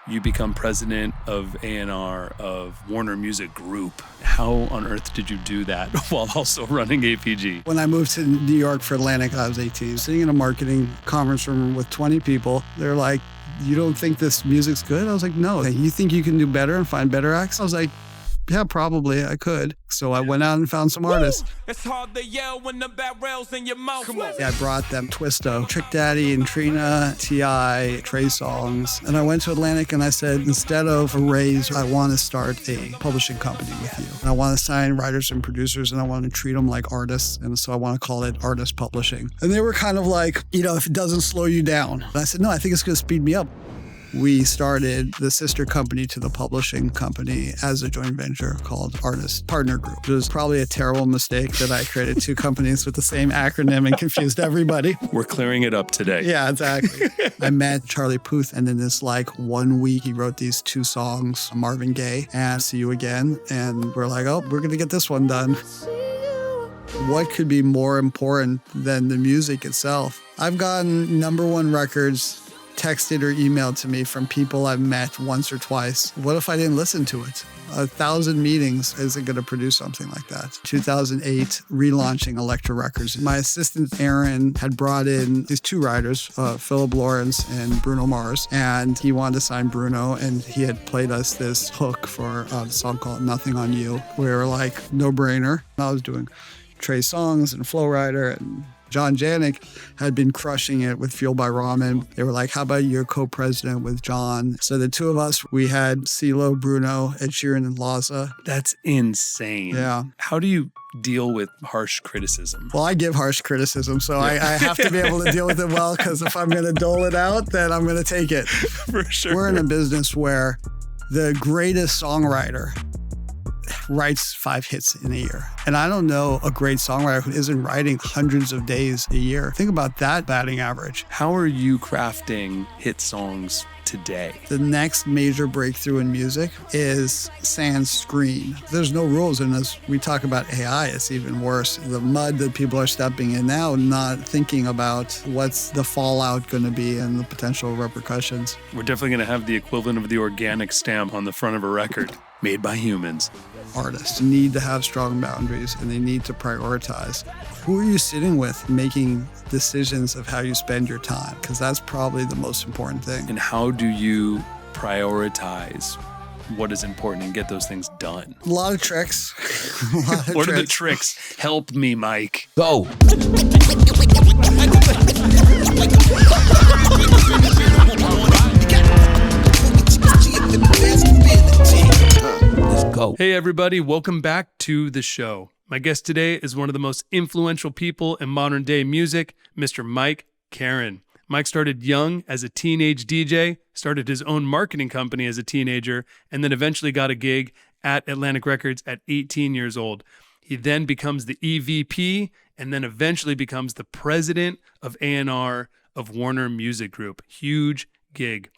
you become president of A&R of Warner Music Group. How on earth did you do that while also running APG? When I moved to New York for Atlantic, I was 18, sitting in a marketing conference room with 20 people. They're like, you don't think this music's good? I was like, no. You think you can do better and find better acts? I was like, yeah, probably I could. So I went out and found some artists. It's hard to yell when the barrel's in your mouth. Yeah, I brought them TWISTA, Trick Daddy and TRINA, T.I., Trey Songz. And I went to Atlantic and I said, instead of a raise, I want to start a publishing company with you. And I want to sign writers and producers and I want to treat them like artists. And so I want to call it artist publishing. And they were kind of like, if it doesn't slow you down. And I said, no, I think it's going to speed me up. We started the sister company to the publishing company as a joint venture called Artist Partner Group. It was probably a terrible mistake that I created two companies with the same acronym and confused everybody. We're clearing it up today. Yeah, exactly. I met Charlie Puth, and in this 1 week, he wrote these 2 songs, Marvin Gaye and See You Again. And we're like, oh, we're going to get this one done. What could be more important than the music itself? I've gotten #1 records texted or emailed to me from people I've met once or twice. What if I didn't listen to it? 1,000 meetings isn't going to produce something like that. 2008, relaunching ELEKTRA Records. My assistant, Aaron, had brought in these 2 writers, Philip Lawrence and Bruno Mars, and he wanted to sign Bruno, and he had played us this hook for a song called Nothing on You. We were like, no brainer. I was doing Trey Songz and Flo Rida and JANICK had been crushing it with Fueled by Ramen. They were like, how about you're co-president with John? So the 2 of us, we had CEELO, Bruno, Ed Sheeran, and Laza. That's insane. Yeah. How do you deal with harsh criticism? Well, I give harsh criticism, so I have to be able to deal with it well, because if I'm going to dole it out, then I'm going to take it. For sure. We're in a business where the greatest songwriter writes 5 hits in a year. And I don't know a great songwriter who isn't writing hundreds of days a year. Think about that batting average. How are you crafting hit songs today? The next major breakthrough in music is sans screen. There's no rules, and as we talk about AI, it's even worse. The mud that people are stepping in now, not thinking about what's the fallout going to be and the potential repercussions. We're definitely going to have the equivalent of the organic stamp on the front of a record. Made by humans. Artists need to have strong boundaries and they need to prioritize. Who are you sitting with making decisions of how you spend your time? Because that's probably the most important thing. And how do you prioritize what is important and get those things done? A lot of tricks. What are the tricks? Help me, Mike. Go. Go. Hey everybody, welcome back to the show. My guest today is one of the most influential people in modern day music, Mr. Mike Caren. Mike started young as a teenage DJ, started his own marketing company as a teenager, and then eventually got a gig at Atlantic Records at 18 years old. He then becomes the EVP and then eventually becomes the president of A&R of Warner Music Group. Huge gig.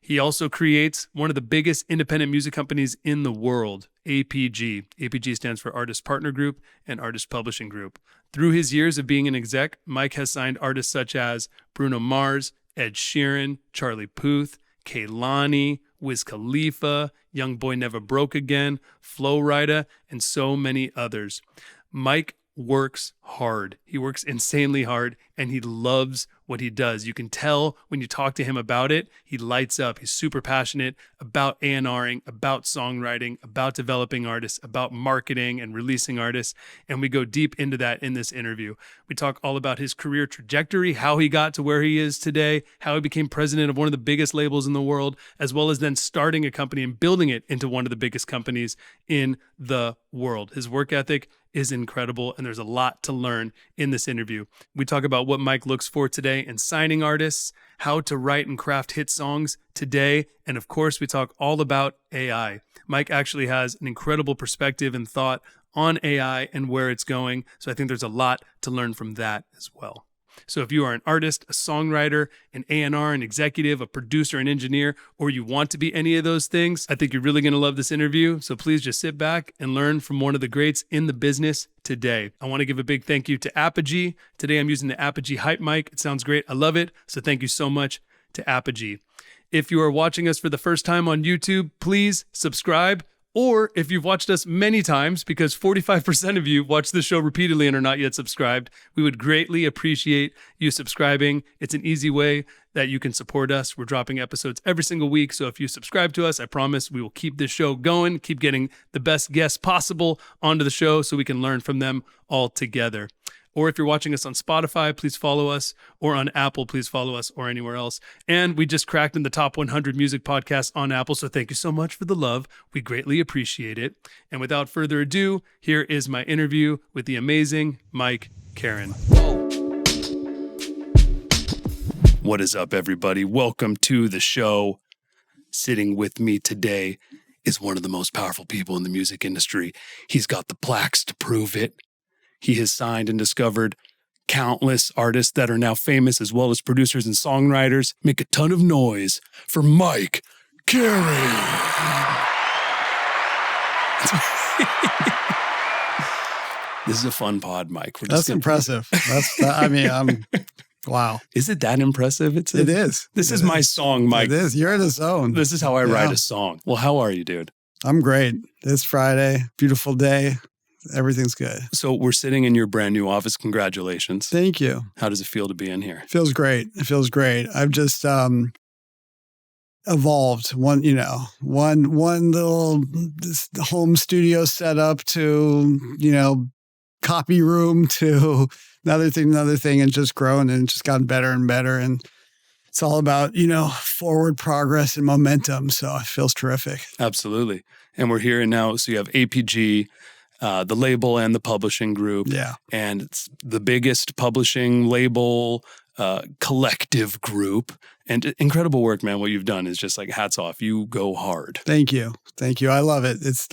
He also creates one of the biggest independent music companies in the world, APG. APG stands for Artist Partner Group and Artist Publishing Group. Through his years of being an exec, Mike has signed artists such as Bruno Mars, Ed Sheeran, Charlie Puth, Kehlani, Wiz Khalifa, YoungBoy Never Broke Again, Flo Rida, and so many others. Mike works hard. He works insanely hard, and he loves what he does. You can tell when you talk to him about it, he lights up. He's super passionate about A&Ring, about songwriting, about developing artists, about marketing and releasing artists, and we go deep into that in this interview. We talk all about his career trajectory, how he got to where he is today, how he became president of one of the biggest labels in the world, as well as then starting a company and building it into one of the biggest companies in the world. His work ethic is incredible, and there's a lot to learn in this interview. We talk about what Mike looks for today in signing artists, how to write and craft hit songs today, and of course, we talk all about AI. Mike actually has an incredible perspective and thought on AI and where it's going, so I think there's a lot to learn from that as well. So if you are an artist, a songwriter, an A&R, an executive, a producer, an engineer, or you want to be any of those things, I think you're really going to love this interview. So please just sit back and learn from one of the greats in the business today. I want to give a big thank you to APG. Today I'm using the APG Hype mic. It sounds great. I love it. So thank you so much to APG. If you are watching us for the first time on YouTube, please subscribe. Or if you've watched us many times, because 45% of you watch the show repeatedly and are not yet subscribed, we would greatly appreciate you subscribing. It's an easy way that you can support us. We're dropping episodes every single week. So if you subscribe to us, I promise we will keep this show going, keep getting the best guests possible onto the show so we can learn from them all together. Or if you're watching us on Spotify, please follow us, or on Apple, please follow us, or anywhere else. And we just cracked in the top 100 music podcasts on Apple, so thank you so much for the love. We greatly appreciate it. And without further ado, here is my interview with the amazing Mike Caren. What is up, everybody? Welcome to the show. Sitting with me today is one of the most powerful people in the music industry. He's got the plaques to prove it. He has signed and discovered countless artists that are now famous, as well as producers and songwriters. Make a ton of noise for Mike Caren. This is a fun pod, Mike. That's impressive. Wow. Is it that impressive? It is. This is my song, Mike. It is. You're in the zone. This is how I write a song. Well, how are you, dude? I'm great. It's Friday. Beautiful day. Everything's good. So we're sitting in your brand new office. Congratulations. Thank you. How does it feel to be in here? Feels great. It feels great. I've just evolved one little home studio setup to, copy room to another thing, and just grown and just gotten better and better. And it's all about, forward progress and momentum. So it feels terrific. Absolutely. And we're here now. So you have APG, the label and the publishing group. Yeah. And it's the biggest publishing label collective group. And incredible work, man. What you've done is just like hats off. You go hard. Thank you. Thank you. I love it. It's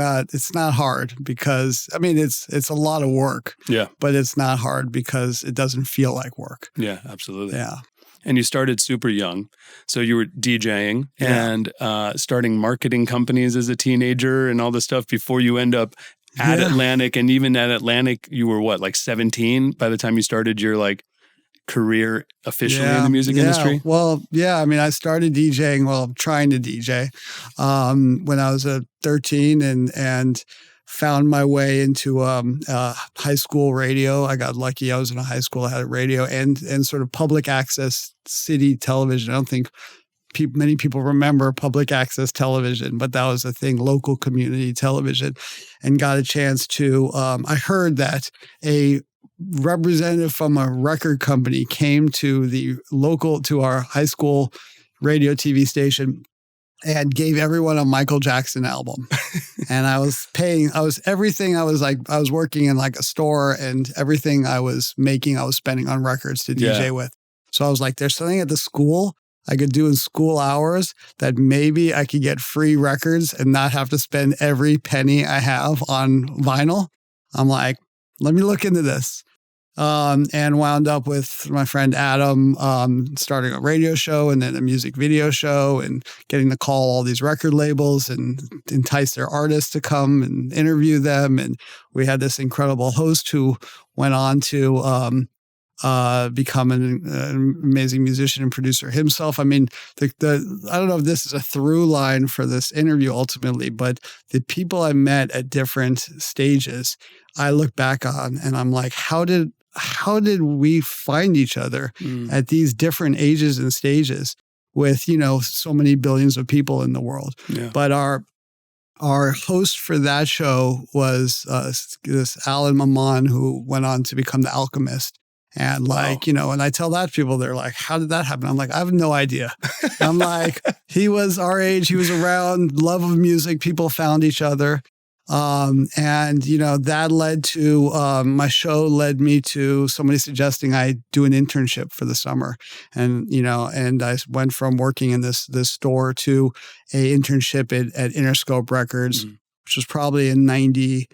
not hard because it's a lot of work. Yeah. But it's not hard because it doesn't feel like work. Yeah, absolutely. Yeah. And you started super young. So you were DJing and starting marketing companies as a teenager and all this stuff before you end up at Atlantic. And even at Atlantic, you were what, like 17 by the time you started your career officially in the music industry? Well, yeah. I started DJing, trying to DJ when I was 13 and found my way into high school radio. I got lucky. I was in a high school that had a radio and sort of public access city television. I don't think many people remember public access television, but that was a thing, local community television, and got a chance to, I heard that a representative from a record company came to our high school radio TV station and gave everyone a Michael Jackson album. And I was working in like a store, and everything I was making, I was spending on records to DJ with. So I was like, there's something at the school I could do in school hours that maybe I could get free records and not have to spend every penny I have on vinyl. I'm like, let me look into this. And wound up with my friend Adam starting a radio show and then a music video show, and getting to call all these record labels and entice their artists to come and interview them. And we had this incredible host who went on to become an amazing musician and producer himself. I don't know if this is a through line for this interview ultimately, but the people I met at different stages, I look back on and I'm like, how did we find each other at these different ages and stages with, so many billions of people in the world? Yeah. But our host for that show was this Alan Maman, who went on to become the Alchemist. And and I tell that to people, they're like, how did that happen? I'm like, I have no idea. I'm like, he was our age. He was around, love of music. People found each other. That led to, my show led me to somebody suggesting I do an internship for the summer. And I went from working in this store to a internship at Interscope Records, which was probably in 93,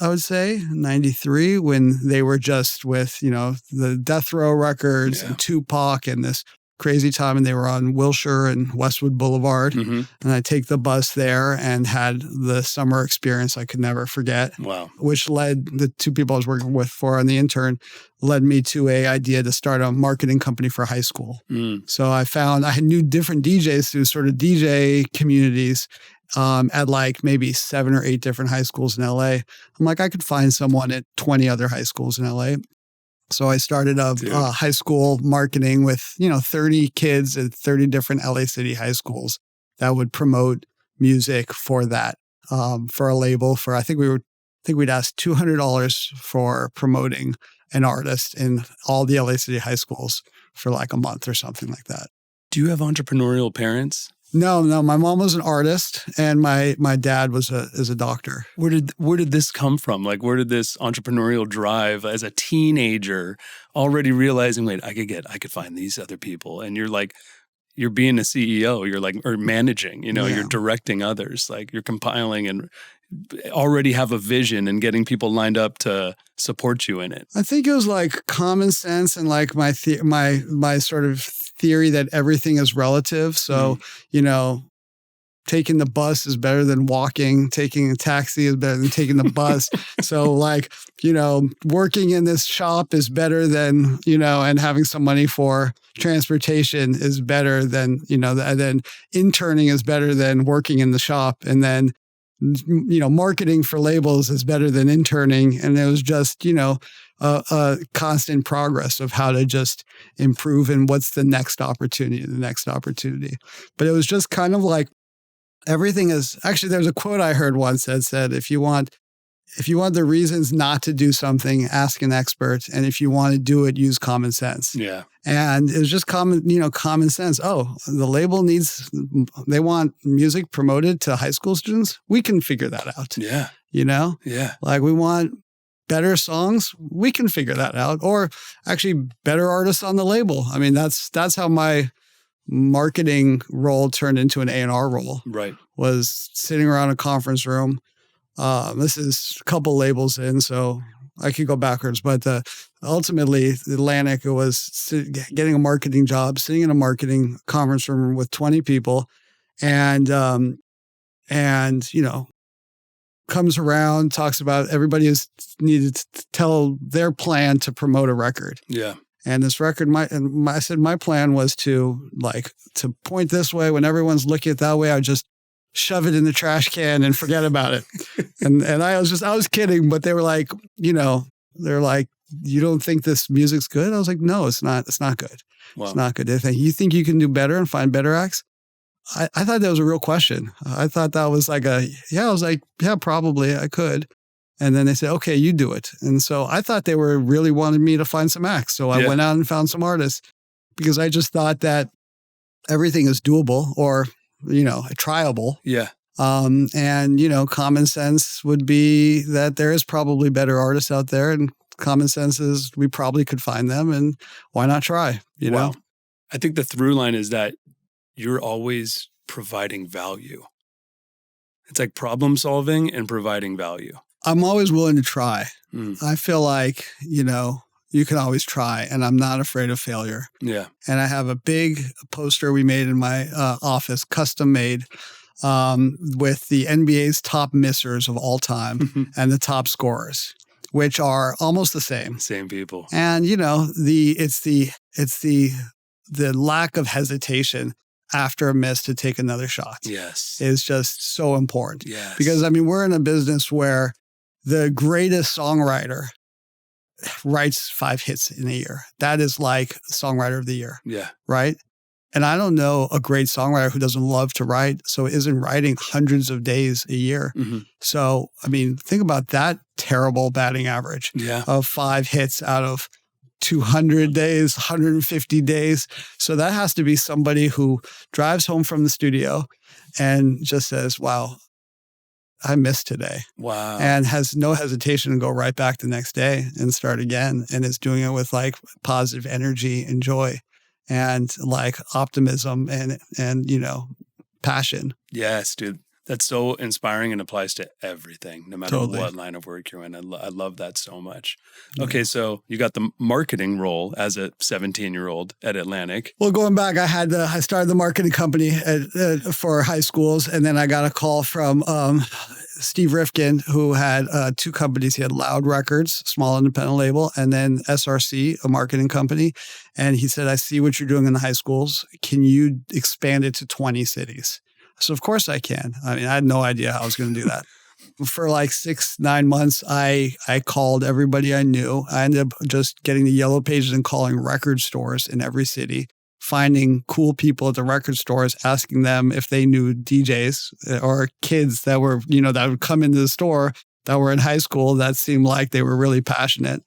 I would say, 93, when they were just with, the Death Row Records and Tupac and this crazy time, and they were on Wilshire and Westwood Boulevard. Mm-hmm. And I take the bus there and had the summer experience I could never forget. Wow. Which led the two people I was working with for on the intern led me to a idea to start a marketing company for high school. So I knew different DJs through sort of DJ communities at like maybe 7 or 8 different high schools in LA. I'm like, I could find someone at 20 other high schools in LA. So I started a high school marketing with, 30 kids at 30 different LA City high schools that would promote music for that, for a label for, I think we'd ask $200 for promoting an artist in all the LA City high schools for like a month or something like that. Do you have entrepreneurial parents? No. My mom was an artist and my dad is a doctor. Where did this come from? Like, where did this entrepreneurial drive as a teenager already realizing, wait, I could find these other people? And you're being a CEO, or managing, you're directing others, like you're compiling and already have a vision and getting people lined up to support you in it. I think it was like common sense and like my sort of theory that everything is relative. So, taking the bus is better than walking. Taking a taxi is better than taking the bus. So like, working in this shop is better than, and having some money for transportation is better than, then interning is better than working in the shop. And then, marketing for labels is better than interning. And it was just, a constant progress of how to just improve and what's the next opportunity. But it was just kind of like everything is actually, there's a quote I heard once that said, if you want the reasons not to do something, ask an expert. And if you want to do it, use common sense. Yeah. And it was just common sense. Oh, the label they want music promoted to high school students. We can figure that out. Yeah. Yeah. Like we want better songs. We can figure that out. Or actually better artists on the label. I mean, that's how my marketing role turned into an A&R role. Right. Was sitting around a conference room. This is a couple labels in, so I could go backwards. But ultimately, Atlantic, it was getting a marketing job, sitting in a marketing conference room with 20 people, and comes around, talks about everybody is needed to tell their plan to promote a record. Yeah. And this record, I said my plan was to point this way. When everyone's looking at that way, I would just shove it in the trash can and forget about it. and I was kidding, but they were like, they're like, you don't think this music's good? I was like, no, it's not good. Wow. It's not good. They think, you think you can do better and find better acts? I thought that was a real question. I thought that was like I was like, yeah, probably I could. And then they said, okay, you do it. And so I thought they were really wanted me to find some acts. So I went out and found some artists because I just thought that everything is doable or, triable. Yeah. And, common sense would be that there is probably better artists out there, and common sense is we probably could find them, and why not try, know? I think the through line is that you're always providing value. It's like problem solving and providing value. I'm always willing to try. I feel like, you can always try, and I'm not afraid of failure. Yeah. And I have a big poster we made in my office, custom made, with the NBA's top missers of all time and the top scorers, which are almost the same. Same people. And, it's the lack of hesitation after a miss to take another shot. Yes. Is just so important. Yes. Because, we're in a business where the greatest songwriter writes 5 hits in a year. That is like songwriter of the year. Yeah. Right? And I don't know a great songwriter who doesn't love to write, so isn't writing hundreds of days a year. Mm-hmm. So, think about that terrible batting average of 5 hits out of 200 days, 150 days. So that has to be somebody who drives home from the studio and just says, wow, I missed today. Wow. And has no hesitation to go right back the next day and start again. And is doing it with like positive energy and joy and like optimism and passion. Yes, dude. That's so inspiring and applies to everything, no matter Totally. what line of work you're in. I love that so much. Okay, so you got the marketing role as a 17-year-old at Atlantic. Well, going back, I started the marketing company for high schools, and then I got a call from Steve Rifkin, who had 2 companies. He had Loud Records, small independent label, and then SRC, a marketing company. And he said, I see what you're doing in the high schools. Can you expand it to 20 cities? So of course I can. I mean, I had no idea how I was going to do that. For like 6-9 months, I called everybody I knew. I ended up just getting the yellow pages and calling record stores in every city, finding cool people at the record stores, asking them if they knew DJs or kids that were, that would come into the store that were in high school that seemed like they were really passionate.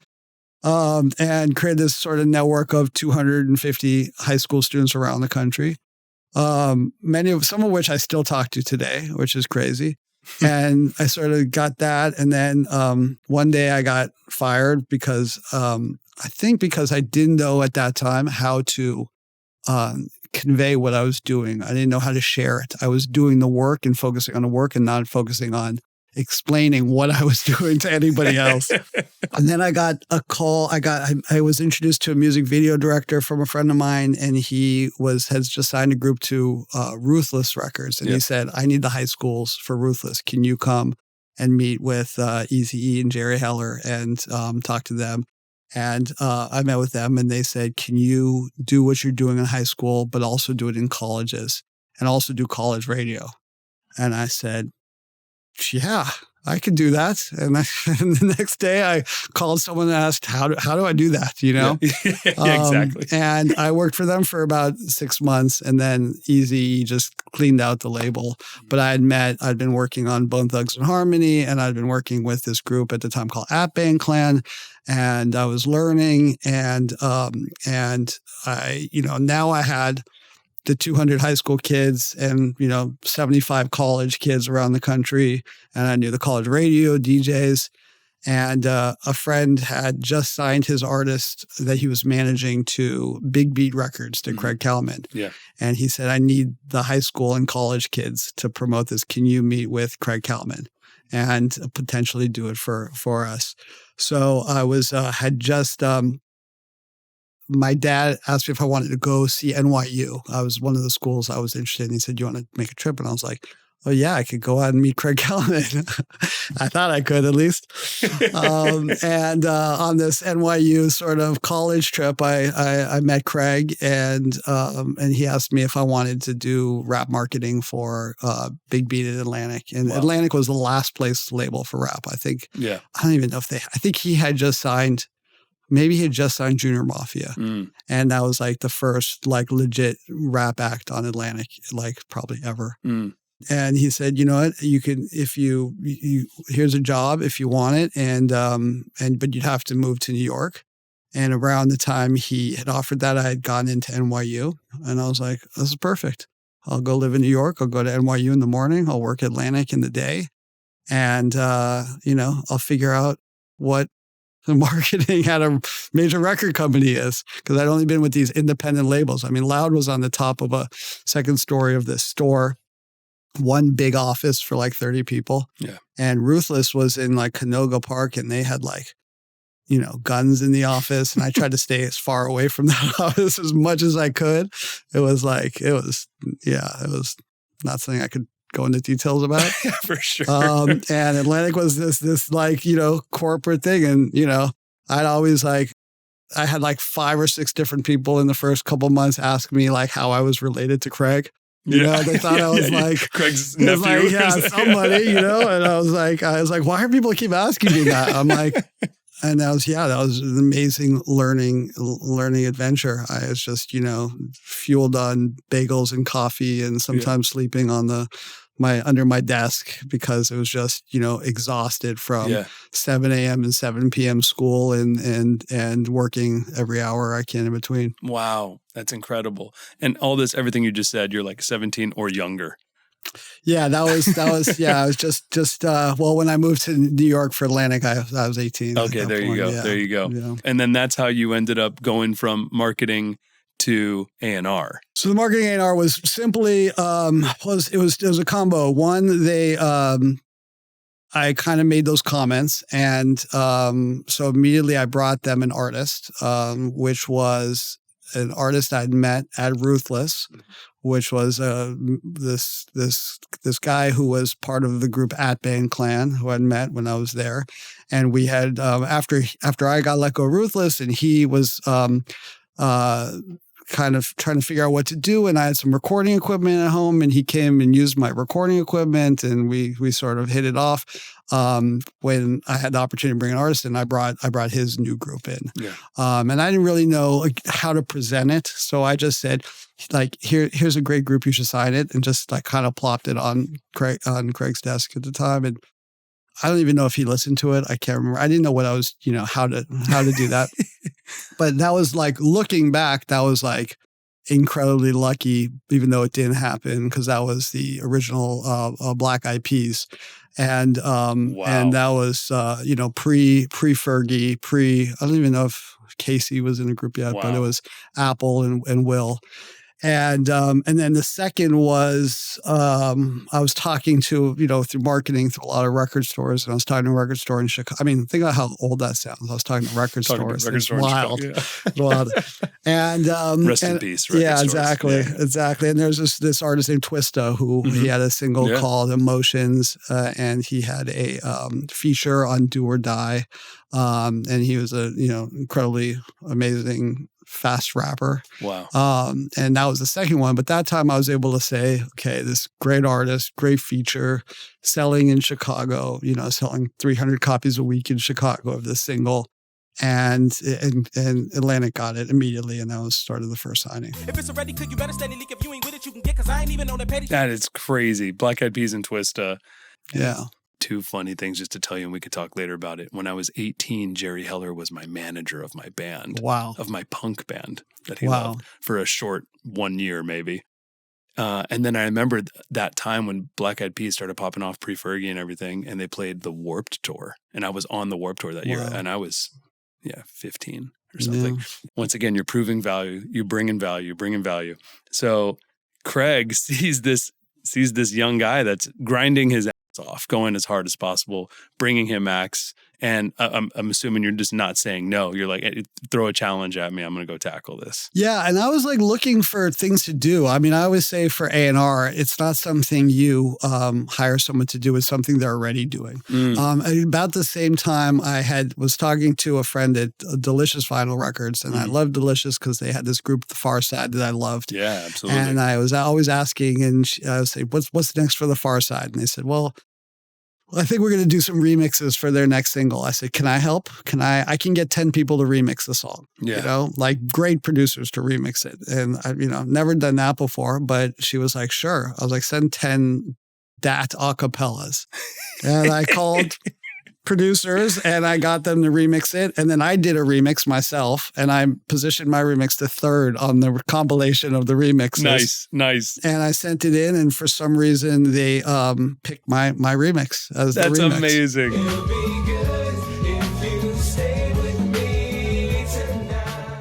And created this sort of network of 250 high school students around the country. Some of which I still talk to today, which is crazy. And I sort of got that. And then one day I got fired because because I didn't know at that time how to convey what I was doing. I didn't know how to share it. I was doing the work and focusing on the work and not focusing on explaining what I was doing to anybody else. And then I got a call. I was introduced to a music video director from a friend of mine, and he has just signed a group to Ruthless Records. And he said, I need the high schools for Ruthless. Can you come and meet with Eazy-E and Jerry Heller and talk to them? And I met with them, and they said, can you do what you're doing in high school, but also do it in colleges and also do college radio? And I said, yeah, I could do that. And the next day I called someone and asked, how do I do that? Yeah, exactly. And I worked for them for about 6 months, and then Eazy just cleaned out the label. But I'd been working on Bone Thugs and Harmony, and I'd been working with this group at the time called At Bang Clan. And I was learning, and I, now I had the 200 high school kids and, 75 college kids around the country. And I knew the college radio DJs. And a friend had just signed his artist that he was managing to Big Beat Records, to Craig KALLMAN. Yeah. And he said, I need the high school and college kids to promote this. Can you meet with Craig KALLMAN and potentially do it for us? So I had just... my dad asked me if I wanted to go see NYU. I was one of the schools I was interested in. He said, do you want to make a trip? And I was like, oh, yeah, I could go out and meet Craig KALLMAN. I thought I could at least. And on this NYU sort of college trip, I met Craig, and he asked me if I wanted to do rap marketing for Big Beat at Atlantic. And Atlantic was the last place label for rap, I think. Yeah. I don't even know if I think he had just signed... Maybe he had just signed Junior Mafia. And that was like the first like legit rap act on Atlantic, like probably ever. And he said, you know what, you can, if you here's a job if you want it. But you'd have to move to New York. And around the time he had offered that, I had gone into NYU, and I was like, this is perfect. I'll go live in New York. I'll go to NYU in the morning. I'll work Atlantic in the day. And, I'll figure out what the marketing at a major record company is, because I'd only been with these independent labels. I mean, Loud was on the top of a second story of this store, one big office for like 30 people. Yeah. And Ruthless was in like Canoga Park, and they had like, guns in the office. And I tried to stay as far away from that office as much as I could. It was not something I could go into details about. For sure. And Atlantic was this like, corporate thing. And, I'd always I had like 5 or 6 different people in the first couple of months ask me like how I was related to Craig. They thought I was like Craig's nephew. Somebody, and I was like, why are people keep asking me that? I'm like, and that was an amazing learning adventure. I was just, fueled on bagels and coffee, and sometimes sleeping on under my desk, because it was just, exhausted from 7 a.m. and 7 p.m. school and working every hour I can in between. Wow. That's incredible. And all this, everything you just said, you're like 17 or younger. Yeah, that was, I was just when I moved to New York for Atlantic, I was 18. Okay, there you go. Yeah. There you go. Yeah. And then that's how you ended up going from marketing to A&R? So the marketing A&R was simply it was a combo. One, I kind of made those comments, and so immediately I brought them an artist, which was an artist I'd met at Ruthless, which was this guy who was part of the group At Band Clan, who I'd met when I was there, and we had after I got let go of Ruthless, and he was kind of trying to figure out what to do. And I had some recording equipment at home, and he came and used my recording equipment, and we sort of hit it off. When I had the opportunity to bring an artist in, I brought his new group in. Yeah. And I didn't really know how to present it. So I just said, like, here's a great group, you should sign it. And just like kind of plopped it on Craig's desk at the time. And I don't even know if he listened to it. I can't remember. I didn't know what I was, how to do that. But that was like, looking back, that was like incredibly lucky, even though it didn't happen, because that was the original Black Eyed Peas. And and that was pre-Fergie, I don't even know if Casey was in the group yet, but it was Apple and Will. And then the second was I was talking to, through marketing through a lot of record stores, and I was talking to a record store in Chicago. I mean, think about how old that sounds. I was talking to record stores. It's wild. Wild. And rest in peace. Yeah, stores. Exactly. And there's this artist named TWISTA who he had a single called Emotions, and he had a feature on Do or Die, and he was a incredibly amazing fast rapper. Wow. And that was the second one. But that time I was able to say, okay, this great artist, great feature, selling in Chicago, selling 300 copies a week in Chicago of this single. And Atlantic got it immediately, and that was started the first signing. If it's already cooked, you better steady leak. If you ain't with it, you can get, because I ain't even on the petty. That is crazy. Black Eyed Peas and TWISTA. Yeah. Two funny things just to tell you, and we could talk later about it. When I was 18, Jerry Heller was my manager of my band. Wow. Of my punk band that he loved for a short 1 year, maybe. And then I remembered that time when Black Eyed Peas started popping off pre-Fergie and everything, and they played the Warped Tour. And I was on the Warped Tour that year, and I was, 15 or something. Yeah. Once again, you're proving value. You bring in value. So Craig sees this young guy that's grinding his off, going as hard as possible, bringing him acts. And I'm assuming you're just not saying no. You're like, hey, throw a challenge at me. I'm going to go tackle this. Yeah. And I was like looking for things to do. I mean, I always say for A&R, it's not something you hire someone to do. It's something they're already doing. About the same time, I was talking to a friend at Delicious Vinyl Records, and I loved Delicious because they had this group, the PHARCYDE, that I loved. Yeah, absolutely. And I was always asking, and I would say, what's next for the PHARCYDE? And they said, well, I think we're going to do some remixes for their next single. I said, can I help? I can get 10 people to remix the song, like great producers to remix it. And I've never done that before, but she was like, sure. I was like, send 10 DAT acapellas. And I called producers and I got them to remix it. And then I did a remix myself, and I positioned my remix to third on the compilation of the remixes. Nice. And I sent it in, and for some reason they picked my remix as the remix. That's amazing.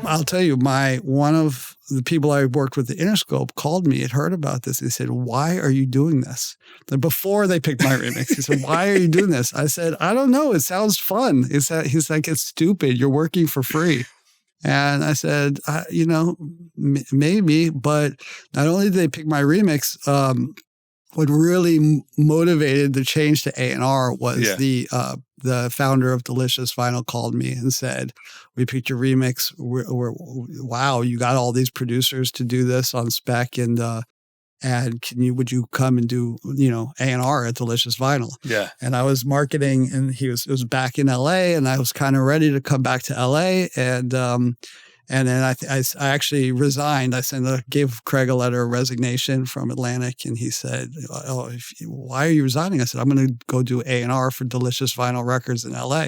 I'll tell you, one of the people I worked with at Interscope called me, had heard about this. He said, why are you doing this? And before they picked my remix, he said, why are you doing this? I said, I don't know. It sounds fun. He's like, it's stupid. You're working for free. And I said, maybe, but not only did they pick my remix, what really motivated the change to A&R was the founder of Delicious Vinyl called me and said, we picked your remix. Wow, you got all these producers to do this on spec, and would you come and do, A&R at Delicious Vinyl? Yeah. And I was marketing, and it was back in LA, and I was kind of ready to come back to LA. And then I actually resigned. I gave Craig a letter of resignation from Atlantic, and he said, why are you resigning? I said, I'm going to go do A&R for Delicious Vinyl Records in LA.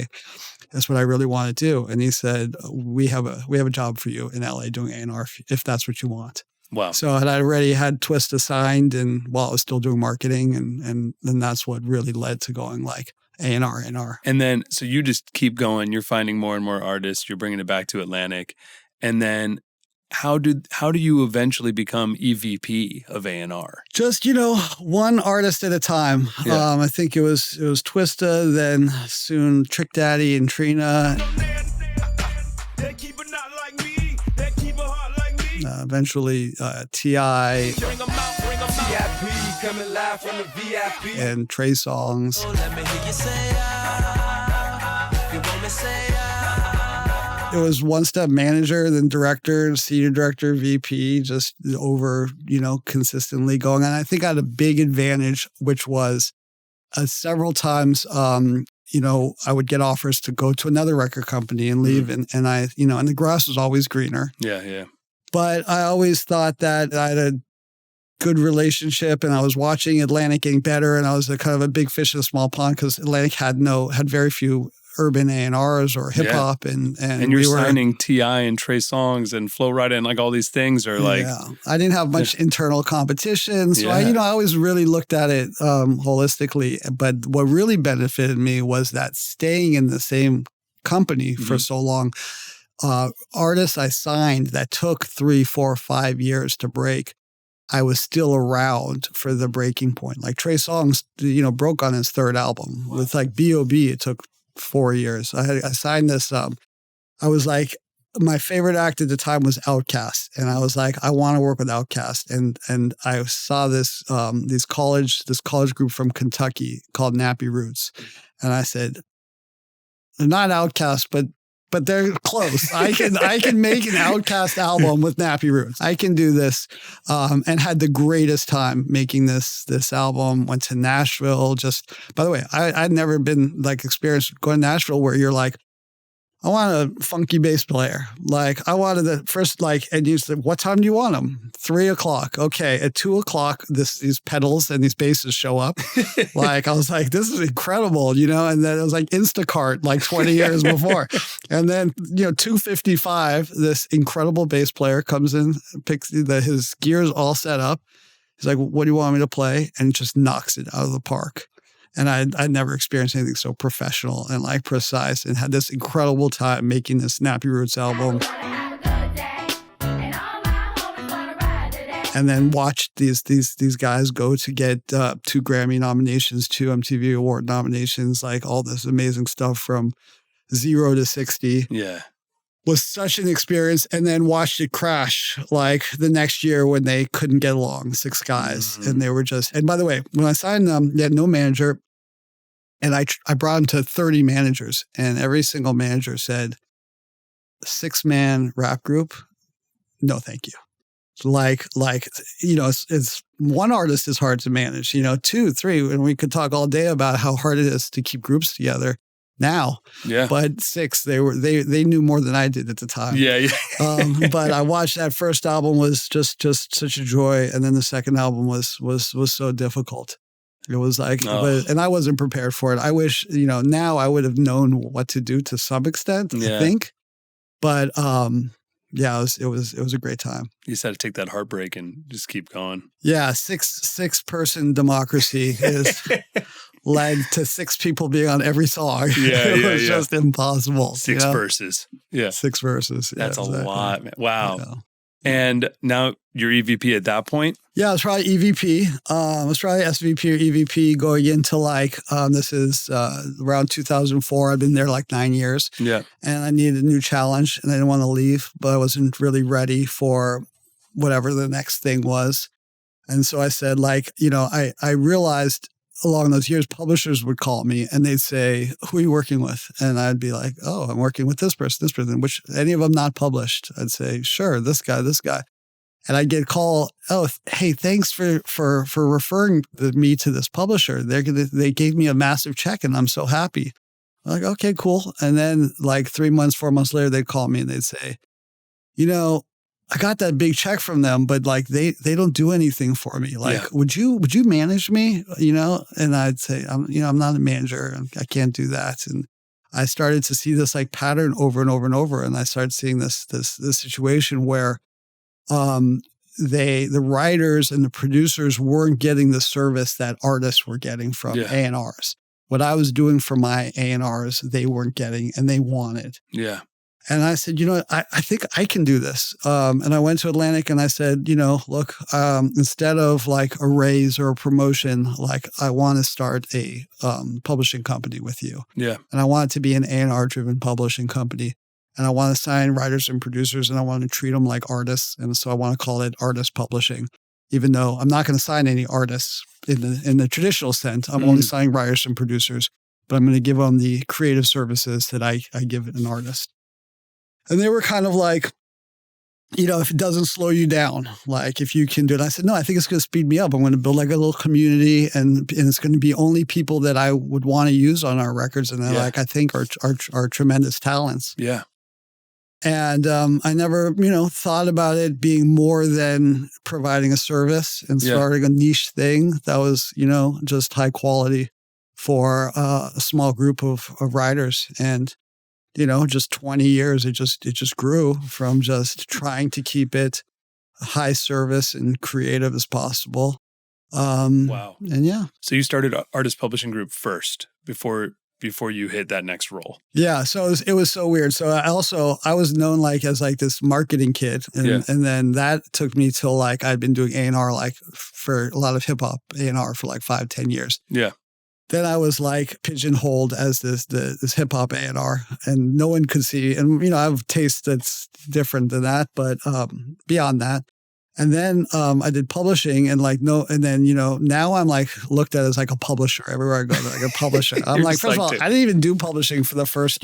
That's what I really want to do. And he said, we have a job for you in LA doing A&R if that's what you want. Wow. So I already had TWISTA signed, and while I was still doing marketing, and then that's what really led to going like A&R. And then, so you just keep going. You're finding more and more artists. You're bringing it back to Atlantic. And then how do you eventually become EVP of A&R? Just, one artist at a time. Yeah. I think it was TWISTA, then soon Trick Daddy and TRINA. Eventually T.I. and Trey Songz. It was one step manager, then director, senior director, VP, just over, consistently going on. I think I had a big advantage, which was several times, I would get offers to go to another record company and leave. And I, and the grass was always greener. Yeah, yeah. But I always thought that I had a good relationship and I was watching ATANIC getting better. And I was kind of a big fish in a small pond because ATANIC had very few urban A&Rs or hip hop. And you're signing T.I. and Trey Songz and Flo Rida and like all these things are like. Yeah. I didn't have much internal competition. So I always really looked at it holistically. But what really benefited me was that staying in the same company for so long. Artists I signed that took 3, 4, 5 years to break, I was still around for the breaking point. Like Trey Songz, broke on his third album. With like B.O.B, it took 4 years. I signed this. I was like, my favorite act at the time was Outkast, and I was like, I want to work with Outkast, and I saw this college group from Kentucky called NAPPY Roots, and I said, they're not Outkast, but they're close. I can make an Outkast album with NAPPY Roots. I can do this, and had the greatest time making this album. Went to Nashville. Just by the way, I'd never been like experienced going to Nashville where you're like, I want a funky bass player. Like I wanted the first and you said, what time do you want them? 3:00. Okay, at 2:00, these pedals and these basses show up. Like I was like, this is incredible, And then it was like Instacart, like 20 years before. And then 2:55, this incredible bass player comes in, picks his gears all set up. He's like, what do you want me to play? And just knocks it out of the park. And I'd never experienced anything so professional and like precise, and had this incredible time making this NAPPY Roots album. And then watched these guys go to get 2 Grammy nominations, 2 MTV Award nominations, like all this amazing stuff from 0 to 60. Yeah. Was such an experience, and then watched it crash like the next year when they couldn't get along, 6 guys. And they were just, and by the way, when I signed them, they had no manager, and I brought them to 30 managers, and every single manager said, 6-man rap group, no thank you. It's one artist is hard to manage, 2, 3, and we could talk all day about how hard it is to keep groups together. Now, but 6, they knew more than I did at the time. Yeah. But I watched that first album was just such a joy, and then the second album was so difficult. It was like, and I wasn't prepared for it. I wish now I would have known what to do to some extent. I think, but it was a great time. You just had to take that heartbreak and just keep going. Yeah, 6-person democracy is. Led to 6 people being on every song. It was just impossible. 6 verses. Yeah. 6 verses. That's a lot, man. Wow. And now you're EVP at that point? Yeah, I was probably EVP. I was probably SVP or EVP going into this is around 2004. I've been there like 9 years. Yeah. And I needed a new challenge, and I didn't want to leave, but I wasn't really ready for whatever the next thing was. And so I said, I realized along those years, publishers would call me and they'd say, who are you working with? And I'd be like, oh, I'm working with this person, which any of them not published. I'd say, sure, this guy. And I'd get a call, oh, hey, thanks for referring me to this publisher. They gave me a massive check and I'm so happy. I'm like, okay, cool. And then 3 months, 4 months later, they'd call me and they'd say, I got that big check from them, but they don't do anything for me. Would you manage me? And I'd say, I'm not a manager. I can't do that. And I started to see this pattern over and over and over. And I started seeing this situation where the writers and the producers weren't getting the service that artists were getting from A&Rs. What I was doing for my A&Rs, they weren't getting, and they wanted. Yeah. And I said, I think I can do this. And I went to Atlantic and I said, look, instead of like a raise or a promotion, like I want to start a publishing company with you. Yeah. And I want it to be an A&R driven publishing company. And I want to sign writers and producers and I want to treat them like artists. And so I want to call it artist publishing, even though I'm not going to sign any artists in the traditional sense. I'm only signing writers and producers, but I'm going to give them the creative services that I give an artist. And they were kind of like, if it doesn't slow you down, like if you can do it. I said, no, I think it's going to speed me up. I'm going to build like a little community and it's going to be only people that I would want to use on our records. And I think are tremendous talents. Yeah. And I never, thought about it being more than providing a service and starting a niche thing that was, just high quality for a small group of writers. And just 20 years, it just grew from just trying to keep it high service and creative as possible. Wow. And yeah. So you started Artist Publishing Group first before you hit that next role. Yeah. So it was so weird. So I was known as this marketing kid. And then that took me till I'd been doing A&R for a lot of hip hop A&R for 5-10 years. Yeah. Then I was pigeonholed as this hip hop A&R, and no one could see. And I have taste that's different than that, but beyond that. And then I did publishing, and now I'm looked at as a publisher everywhere I go. A publisher. I'm first of all, I didn't even do publishing for the first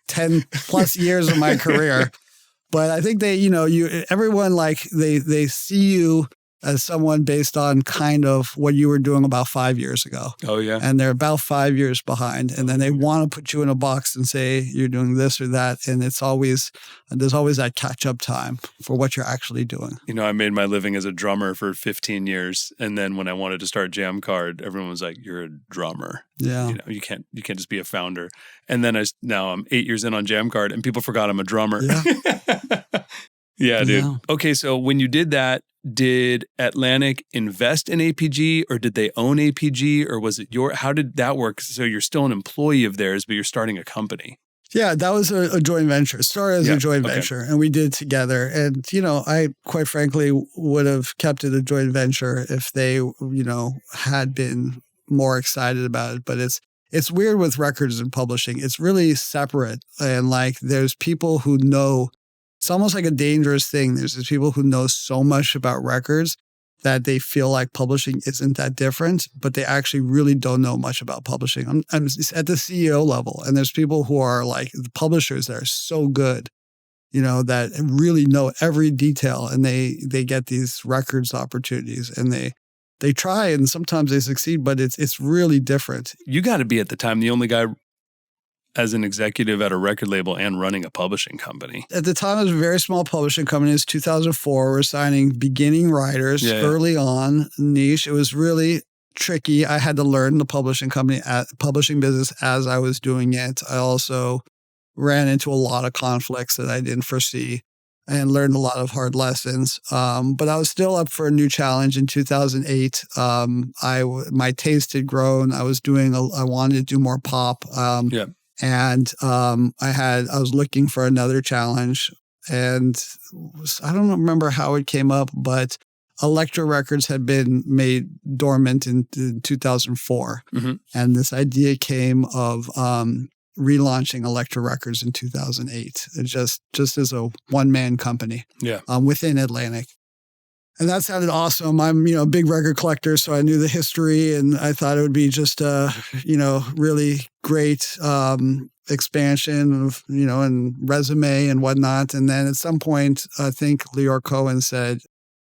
10 plus years of my career, but I think they everyone they see you as someone based on kind of what you were doing about 5 years ago. Oh, yeah. And they're about 5 years behind. And then they want to put you in a box and say you're doing this or that. And there's always that catch-up time for what you're actually doing. I made my living as a drummer for 15 years. And then when I wanted to start Jam Card, everyone was like, you're a drummer. Yeah. You can't just be a founder. And then now I'm 8 years in on Jam Card and people forgot I'm a drummer. Yeah. Yeah, dude. Yeah. Okay, so when you did that, did Atlantic invest in APG or did they own APG or was it how did that work? So you're still an employee of theirs, but you're starting a company. Yeah, that was a joint venture. It started as a joint venture and we did it together. And, I quite frankly would have kept it a joint venture if they, had been more excited about it. But it's weird with records and publishing. It's really separate. And there's people who know. It's almost like a dangerous thing. There's these people who know so much about records that they feel like publishing isn't that different, but they actually really don't know much about publishing. I'm at the CEO level, and there's people who are the publishers that are so good, that really know every detail, and they get these records opportunities, and they try, and sometimes they succeed, but it's really different. You got to be at the time the only guy as an executive at a record label and running a publishing company. At the time, it was a very small publishing company. It was 2004. We're signing beginning writers early on, niche. It was really tricky. I had to learn the publishing business as I was doing it. I also ran into a lot of conflicts that I didn't foresee and learned a lot of hard lessons. But I was still up for a new challenge in 2008. My taste had grown. I wanted to do more pop. And I was looking for another challenge, and I don't remember how it came up, but ELEKTRA Records had been made dormant in 2004. Mm-hmm. And this idea came of relaunching ELEKTRA Records in 2008, just as a one-man company within Atlantic. And that sounded awesome. I'm, a big record collector, so I knew the history, and I thought it would be just a, really great expansion of, and resume and whatnot. And then at some point, I think Leor Cohen said,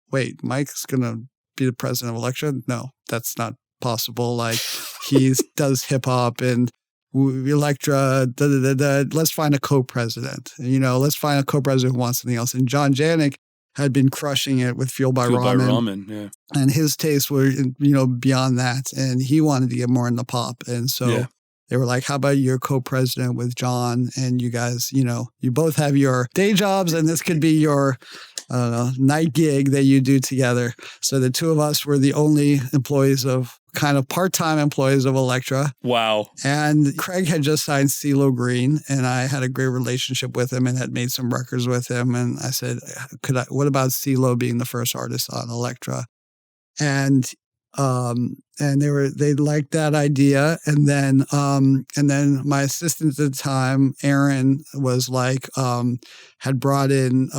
"Wait, Mike's gonna be the president of ELEKTRA? No, that's not possible. He does hip hop and ELEKTRA. Let's find a co-president. Let's find a co-president who wants something else." And John JANICK had been crushing it with Fueled by Ramen. Yeah. And his tastes were, beyond that. And he wanted to get more into pop. And so they were like, how about you're co-president with John? And you guys, you both have your day jobs and this could be your night gig that you do together. So the two of us were the only employees of kind of part-time employees of ELEKTRA. Wow. And Craig had just signed CeELO Green, and I had a great relationship with him and had made some records with him. And I said, what about CeELO being the first artist on ELEKTRA? And they liked that idea. And then my assistant at the time, Aaron, was like, had brought in,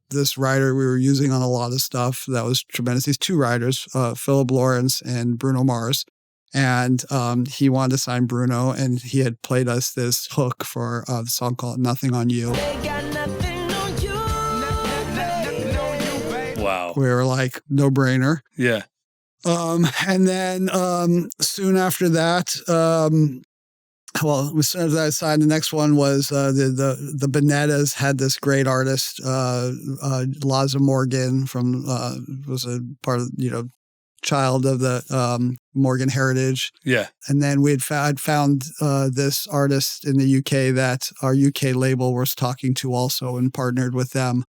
this writer we were using on a lot of stuff that was tremendous. These two writers, Philip Lawrence and Bruno Mars. And he wanted to sign Bruno, and he had played us this hook for the song called Nothing on You. Wow. We were like, no brainer. Yeah. And then soon after that, as soon as I signed, the next one was the Bonettas had this great artist, Liza Morgan was a part of, child of the Morgan heritage. Yeah. And then I'd found this artist in the UK that our UK label was talking to also, and partnered with them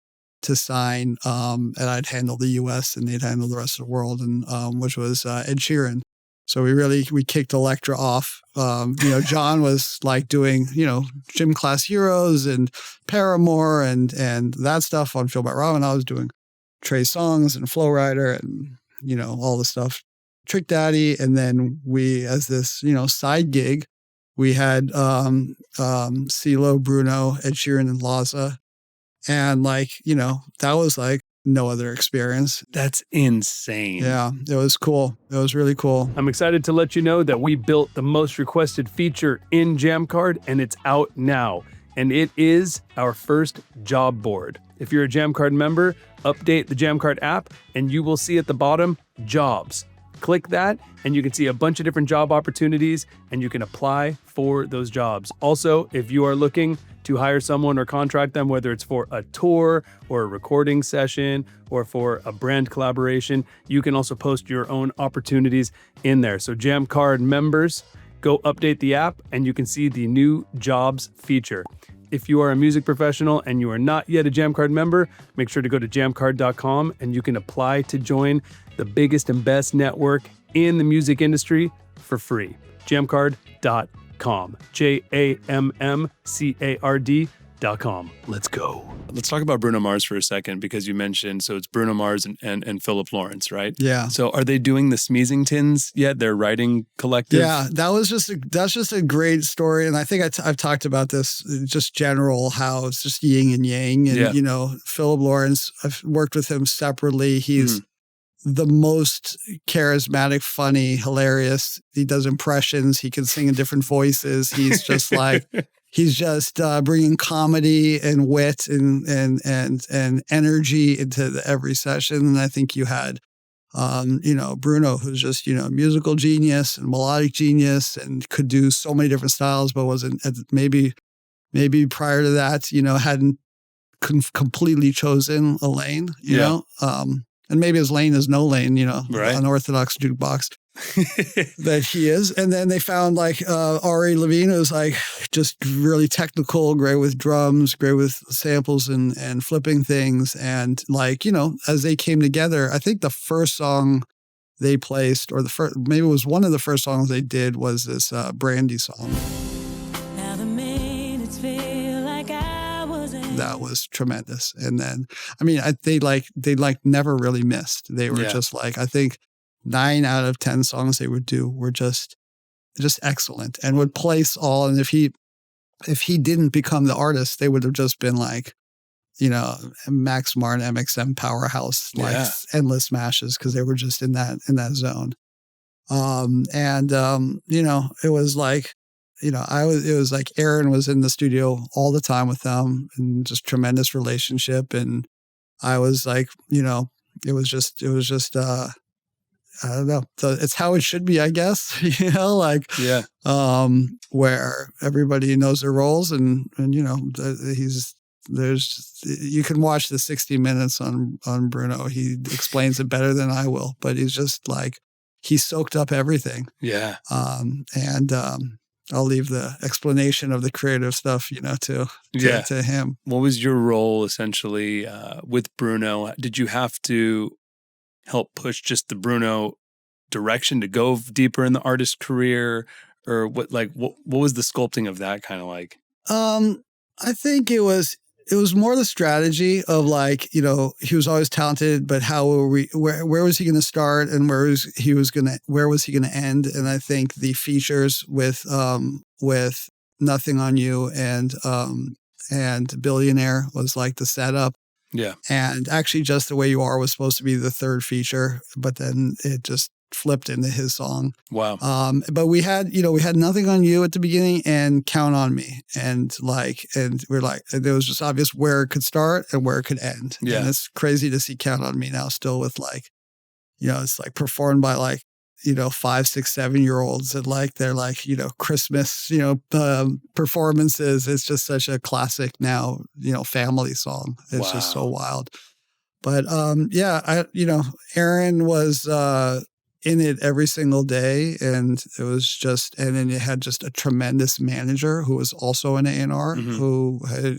to sign. And I'd handle the US and they'd handle the rest of the world, and which was Ed Sheeran. So we kicked ELEKTRA off. John was like doing, Gym Class Heroes and Paramore and that stuff on Feel About Robin. I was doing Trey Songz and Flo Rida and, all the stuff, Trick Daddy. And then we, as this, side gig, we had CEELO, Bruno, Ed Sheeran, and Liza. And that was like no other experience. That's insane. Yeah, it was cool. It was really cool. I'm excited to let you know that we built the most requested feature in JamCard, and it's out now. And it is our first job board. If you're a JamCard member, update the JamCard app, and you will see at the bottom, jobs. Click that, and you can see a bunch of different job opportunities, and you can apply for those jobs. Also, if you are looking to hire someone or contract them, whether it's for a tour or a recording session or for a brand collaboration, you can also post your own opportunities in there. So JamCard members, go update the app and you can see the new jobs feature. If you are a music professional and you are not yet a JamCard member, make sure to go to jamcard.com and you can apply to join the biggest and best network in the music industry for free. jamcard.com. JAMMCARD.com. Let's go. Let's talk about Bruno Mars for a second, because you mentioned, so it's Bruno Mars and Philip Lawrence, right? Yeah. So are they doing the Smeezingtons yet? Their writing collective? Yeah, that's just a great story. And I think I've talked about this, just general, how it's just yin and yang. And, Philip Lawrence, I've worked with him separately. He's the most charismatic, funny, hilarious. He does impressions. He can sing in different voices. He's just like, bringing comedy and wit and energy into every session. And I think you had, Bruno, who's just, musical genius and melodic genius and could do so many different styles, but wasn't maybe prior to that, hadn't completely chosen a lane, you know? And maybe his lane is no lane, right. Unorthodox jukebox that he is. And then they found like Ari Levine, who's like just really technical, great with drums, great with samples and flipping things. And like, as they came together, I think the first song they placed, or maybe it was one of the first songs they did, was this Brandy song. That was tremendous. And then, they never really missed. They were just like, I think 9 out of 10 songs they would do were just excellent and would place all. And if he didn't become the artist, they would have just been like, Max Martin, MXM powerhouse, endless smashes, because they were just in that zone. It was like, it was like Aaron was in the studio all the time with them, and just tremendous relationship. And I was like, it was just, I don't know. So it's how it should be, I guess, where everybody knows their roles and you can watch the 60 Minutes on Bruno. He explains it better than I will, but he's just like, he soaked up everything. Yeah. I'll leave the explanation of the creative stuff, to him. What was your role essentially with Bruno? Did you have to help push just the Bruno direction to go deeper in the artist career, or what was the sculpting of that kind of like? I think it was more the strategy of like, you know, he was always talented, but where was he going to start and where was he going to end? And I think the features with Nothing on You and Billionaire was like the setup. Yeah. And actually Just the Way You Are was supposed to be the third feature, but then it just flipped into his song. Wow. But we had Nothing on You at the beginning and Count on Me. And we're like, it was just obvious where it could start and where it could end. Yeah. And it's crazy to see Count on Me now still with like, you know, it's like performed by like, you know, 5, 6, 7-year-olds and like they're like, you know, Christmas, you know, performances. It's just such a classic now, you know, family song. It's just so wild. But Aaron was in it every single day, and it was just, and then it had just a tremendous manager who was also an A&R who had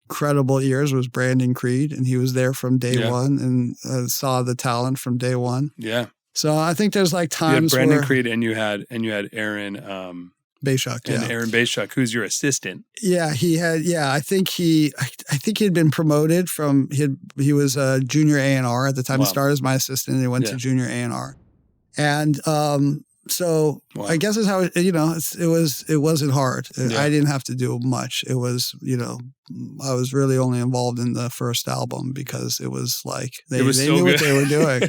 incredible ears, was Brandon Creed, and he was there from day one and saw the talent from day one. Yeah. So I think there's like times you had Brandon where Creed and you had Aaron B.A.-SCHUCK, and Aaron B.A.-SCHUCK, who's your assistant. Yeah, he had. Yeah, I think he had been promoted from. He was a junior A&R at the time. He started as my assistant, and he went to junior A&R. And so I guess it's how it wasn't hard. I didn't have to do much. It was, you know, I was really only involved in the first album because it was like they knew what they were doing.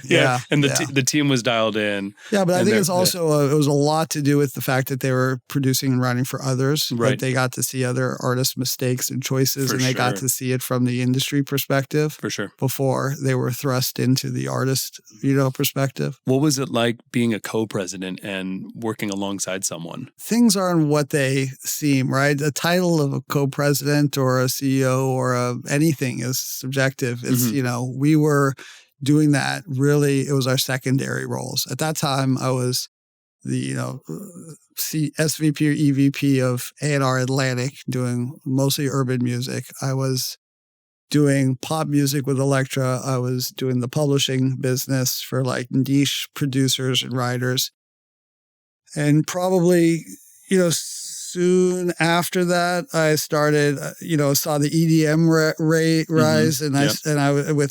And the team was dialed in. Yeah, but I think it's also it was a lot to do with the fact that they were producing and writing for others. Right. But they got to see other artists' mistakes and choices, and they got to see it from the industry perspective. For sure. Before they were thrust into the artist, you know, perspective. What was it like being a co-president and working alongside someone? Things aren't what they seem, right? The title of a co-president or a CEO or anything is subjective. It's, you know, we were doing that really, it was our secondary roles. At that time, I was the, you know, SVP or EVP of A&R Atlantic, doing mostly urban music. I was doing pop music with ELEKTRA. I was doing the publishing business for like niche producers and writers. And probably, you know, soon after that, I started, you know, saw the EDM rise, and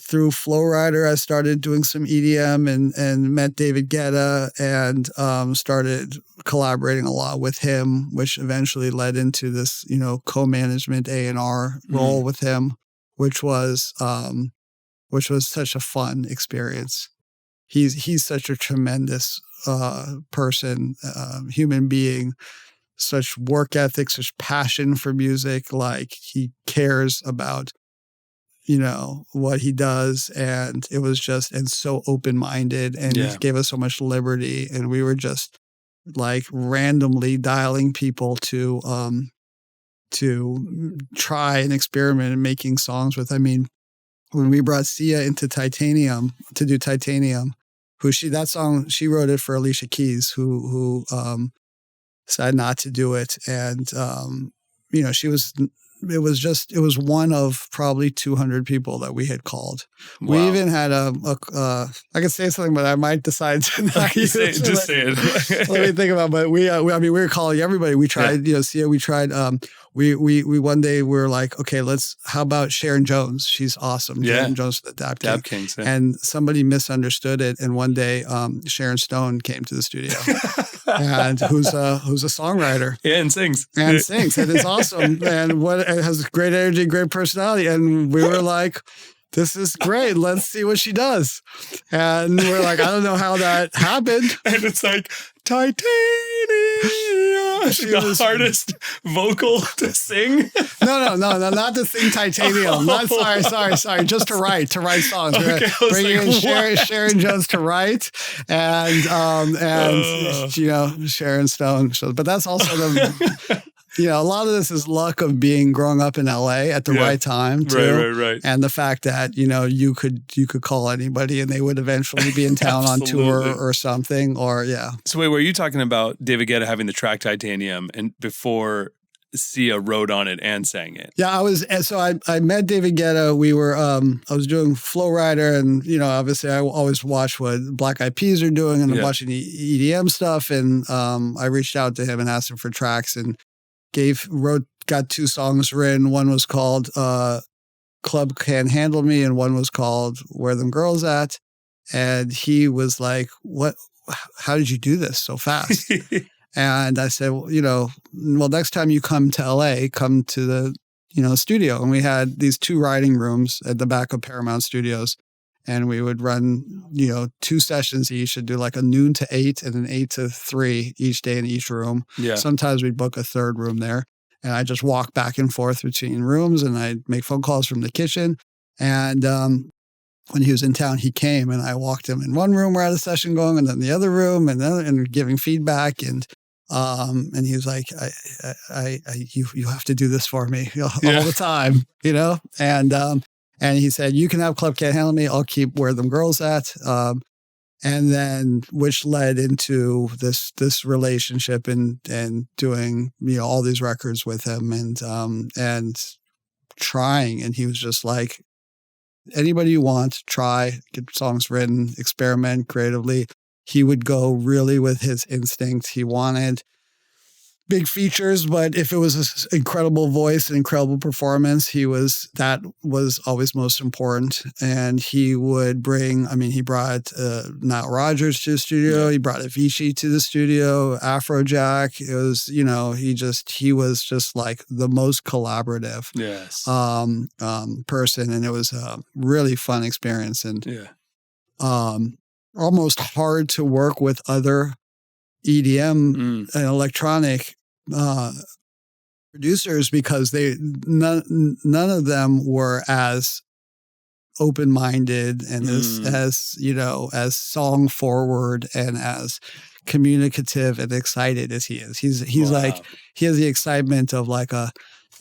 through Flo Rida, I started doing some EDM and met David Guetta and started collaborating a lot with him, which eventually led into this, you know, co-management A&R role with him, which was such a fun experience. He's such a tremendous person, human being, such work ethic, such passion for music. Like he cares about, you know, what he does. And it was just, and so open-minded, and he gave us so much liberty. And we were just like randomly dialing people to try and experiment in making songs with. I mean, when we brought Sia into Titanium to do Titanium, that song, she wrote it for Alicia Keys, who decided not to do it. And, you know, it was one of probably 200 people that we had called. Wow. We even had I could say something, but I might decide to not use it. Just say it. Let me think about it. But we were calling everybody. We tried, you know, Sia, we tried, we one day we were like, okay, how about Sheeran Jones? She's awesome. Yeah. Sheeran Jones, the Dap Kings. Yeah. And somebody misunderstood it. And one day, Sharon Stone came to the studio, and who's a songwriter. Yeah, and sings. And it's awesome. And it has great energy, great personality. And we were like, this is great. Let's see what she does. And we're like, I don't know how that happened. And it's like, Titanium. The hardest vocal to sing. No, not to sing Titanium. Not sorry. Just to write songs. Okay, bringing in Sharon Jones to write, and you know, Sharon Stone. But that's also the. You know, a lot of this is luck of growing up in LA at the right time too. Right. And the fact that, you know, you could call anybody and they would eventually be in town on tour or something, or So wait, were you talking about David Guetta having the track Titanium and before Sia wrote on it and sang it. Yeah, I met David Guetta. We were, I was doing Flo Rida, and, obviously I always watch what Black Eyed Peas are doing, and I'm watching the EDM stuff. And I reached out to him and asked him for tracks, and got 2 songs written. One was called Club Can't Handle Me, and one was called Where Them Girls At. And he was like, how did you do this so fast? And I said, well, next time you come to LA, come to the, studio. And we had these 2 writing rooms at the back of Paramount Studios. And we would run, 2 sessions each and do like a noon to 8 and an 8 to 3 each day in each room. Yeah. Sometimes we'd book a 3rd room there. And I just walk back and forth between rooms, and I'd make phone calls from the kitchen. And when he was in town, he came, and I walked him in one room where I had a session going, and then the other room, and giving feedback. And he was like, you have to do this for me all the time, and he said, you can have Club Can't Handle Me. I'll keep Where Them Girls At. And then, which led into this relationship and doing, all these records with him and trying. And he was just like, anybody you want, try, get songs written, experiment creatively. He would go really with his instinct. He wanted big features, but if it was an incredible voice and incredible performance, that was always most important. And he would bring, he brought Nile Rodgers to the studio. He brought Avicii to the studio, Afrojack. It was, he was just like the most collaborative person. And it was a really fun experience, and almost hard to work with other EDM and electronic producers, because none of them were as open-minded and as song forward and as communicative and excited as he is. He's like, he has the excitement of like a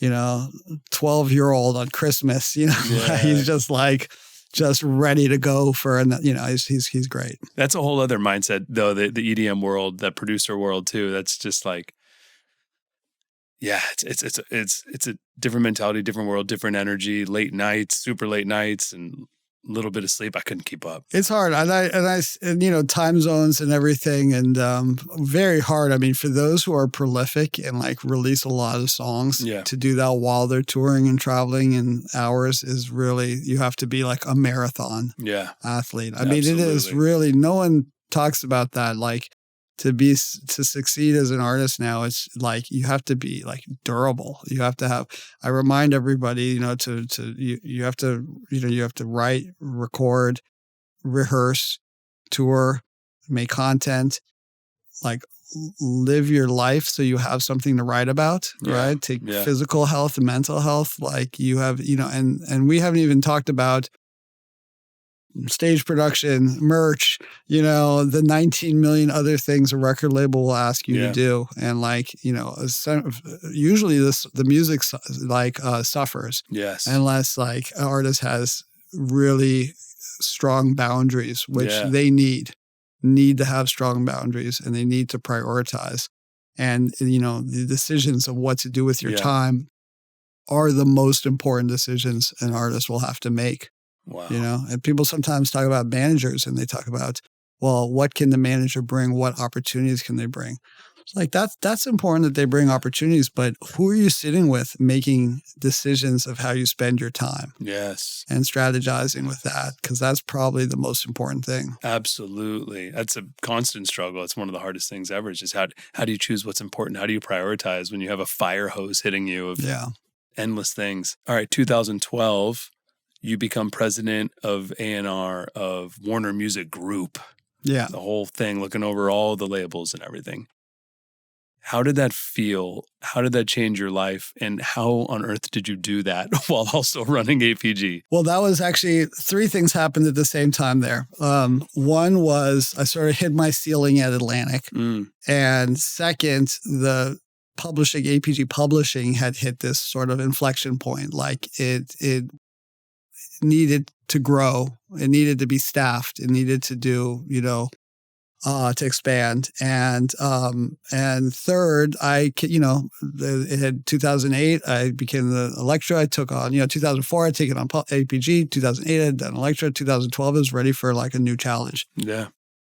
12-year-old on Christmas. He's just ready to go for, he's great. That's a whole other mindset, though, the EDM world, that producer world too. That's just like, it's a different mentality, different world, different energy, late nights, super late nights, and a little bit of sleep. I couldn't keep up. It's hard. And time zones and everything, and very hard. For those who are prolific and like release a lot of songs, to do that while they're touring and traveling in hours is really, you have to be like a marathon athlete. It is really, no one talks about that. Like to succeed as an artist now, it's like you have to be like durable. You have to have, I remind everybody, you have to write, record, rehearse, tour, make content, like live your life so you have something to write about, right? Take physical health and mental health. Like you have, and we haven't even talked about stage production, merch, the 19 million other things a record label will ask you to do. And usually the music suffers. Yes. Unless like an artist has really strong boundaries, which they need to have strong boundaries, and they need to prioritize. And, the decisions of what to do with your time are the most important decisions an artist will have to make. Wow. And people sometimes talk about managers, and they talk about, well, what can the manager bring? What opportunities can they bring? It's like, that's important that they bring opportunities, but who are you sitting with making decisions of how you spend your time? Yes. And strategizing with that, because that's probably the most important thing. Absolutely. That's a constant struggle. It's one of the hardest things ever. It's just how do you choose what's important? How do you prioritize when you have a fire hose hitting you of endless things? All right, 2012. You become president of A&R of Warner Music Group. Yeah. The whole thing, looking over all the labels and everything. How did that feel? How did that change your life? And how on earth did you do that while also running APG? Well, that was actually 3 things happened at the same time there. One was I sort of hit my ceiling at Atlantic. And second, the publishing, APG publishing had hit this sort of inflection point. Like it needed to grow. It needed to be staffed. It needed to do, to expand. And third, it had 2008, I became the ELEKTRA. I took on, 2004, I taken on APG. 2008, I had done ELEKTRA. 2012, I was ready for like a new challenge. Yeah.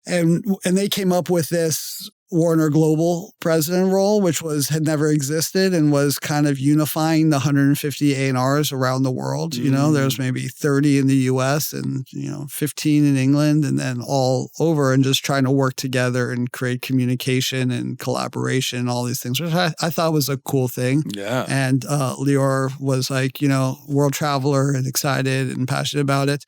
And they came up with this Warner Global president role, which had never existed and was kind of unifying the 150 A&Rs around the world. There's maybe 30 in the US and, 15 in England and then all over, and just trying to work together and create communication and collaboration and all these things, which I thought was a cool thing. Yeah. And Lior was like, world traveler and excited and passionate about it.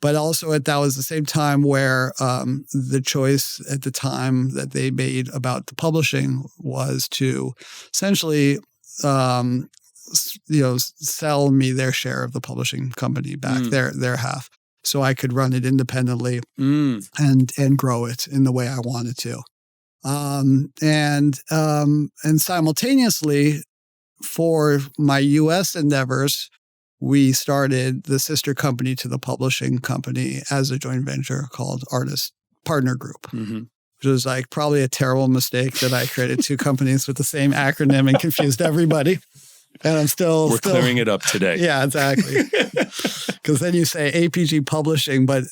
But also that was the same time where the choice at the time that they made about the publishing was to essentially, sell me their share of the publishing company back, their half, so I could run it independently and grow it in the way I wanted to. And simultaneously, for my U.S. endeavors, we started the sister company to the publishing company as a joint venture called Artist Partner Group, which was like probably a terrible mistake that I created two companies with the same acronym and confused everybody. And we're clearing it up today. Yeah, exactly. Because then you say APG Publishing, but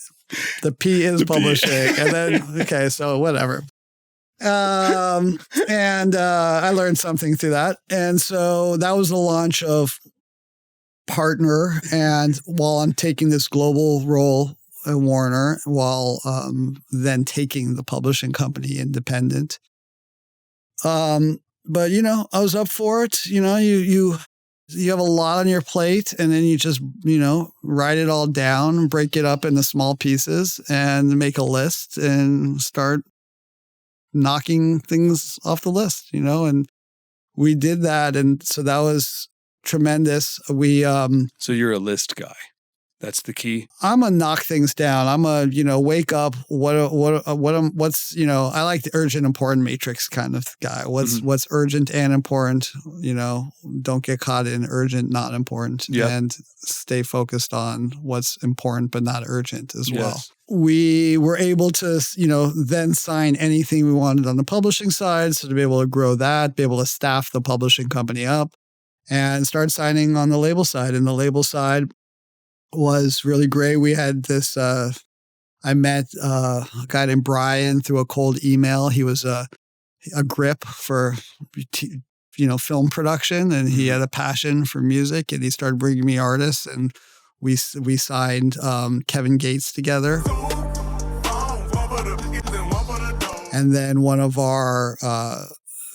the P is publishing. And then, okay, so whatever. And I learned something through that. And so that was the launch of Partner. And while I'm taking this global role at Warner, while then taking the publishing company independent. But, I was up for it. You have a lot on your plate, and then you just, write it all down, break it up into small pieces and make a list and start knocking things off the list, and we did that. And so that was tremendous. So you're a list guy. That's the key. I'm a knock things down. I'm a, wake up. I like the urgent, important matrix kind of guy. What's urgent and important, don't get caught in urgent, not important, and stay focused on what's important, but not urgent as well. We were able to, then sign anything we wanted on the publishing side. So to be able to grow that, be able to staff the publishing company up and start signing on the label side. And the label side was really great. We had this, I met a guy named Brian through a cold email. He was a grip for, film production, and he had a passion for music, and he started bringing me artists, and we signed Kevin Gates together. And then one of our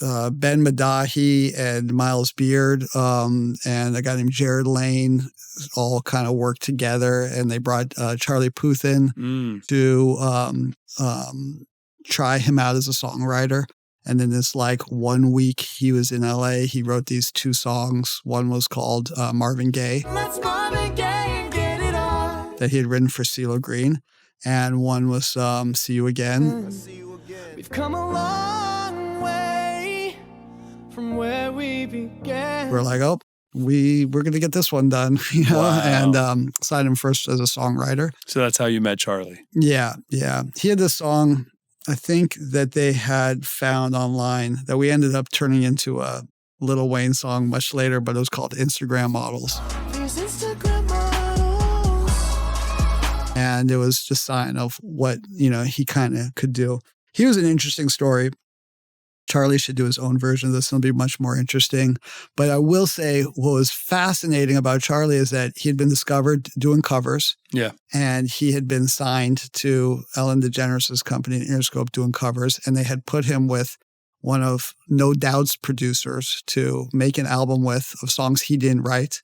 Ben Madahi and Miles Beard and a guy named Jared Lane all kind of worked together, and they brought Charlie Puth in to try him out as a songwriter. And then this 1 week he was in LA, he wrote these two songs. One was called Marvin Gaye. Let's Marvin Gaye and get it on. That he had written for CeeLo Green. And one was See You Again. We've come a long way from where we began. We're like, we're going to get this one done, Wow. And signed him first as a songwriter. So that's how you met Charlie. Yeah. He had this song, I think, that they had found online that we ended up turning into a Lil Wayne song much later, but it was called Instagram Models. These Instagram models. And it was just a sign of what, he kind of could do. He was an interesting story. Charlie should do his own version of this. It'll be much more interesting. But I will say what was fascinating about Charlie is that he had been discovered doing covers. Yeah. And he had been signed to Ellen DeGeneres' company, Interscope, doing covers. And they had put him with one of No Doubt's producers to make an album with of songs he didn't write.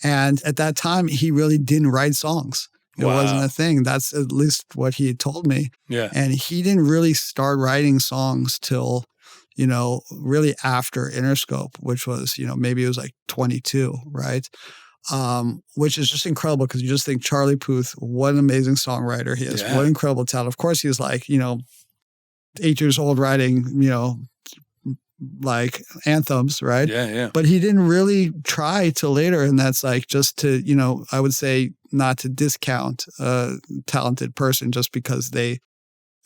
And at that time, he really didn't write songs. It wasn't a thing. That's at least what he had told me. Yeah. And he didn't really start writing songs till, really after Interscope, which was, maybe it was 22, right? Which is just incredible because you just think Charlie Puth, what an amazing songwriter he is. Yeah. What incredible talent. Of course, he was 8 years old writing, anthems, right? Yeah. But he didn't really try till later. And that's just to, I would say not to discount a talented person just because they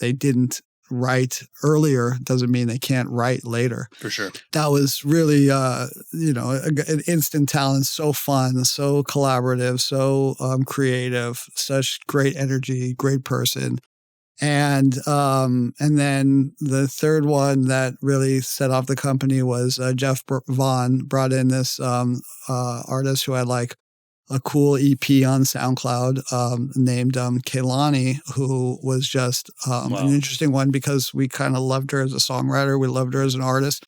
didn't write earlier doesn't mean they can't write later. For sure. That was really, an instant talent, so fun, so collaborative, so creative, such great energy, great person. And then the third one that really set off the company was Jeff Vaughn brought in this artist who had like a cool EP on SoundCloud named Kehlani, who was just an interesting one because we kind of loved her as a songwriter. We loved her as an artist.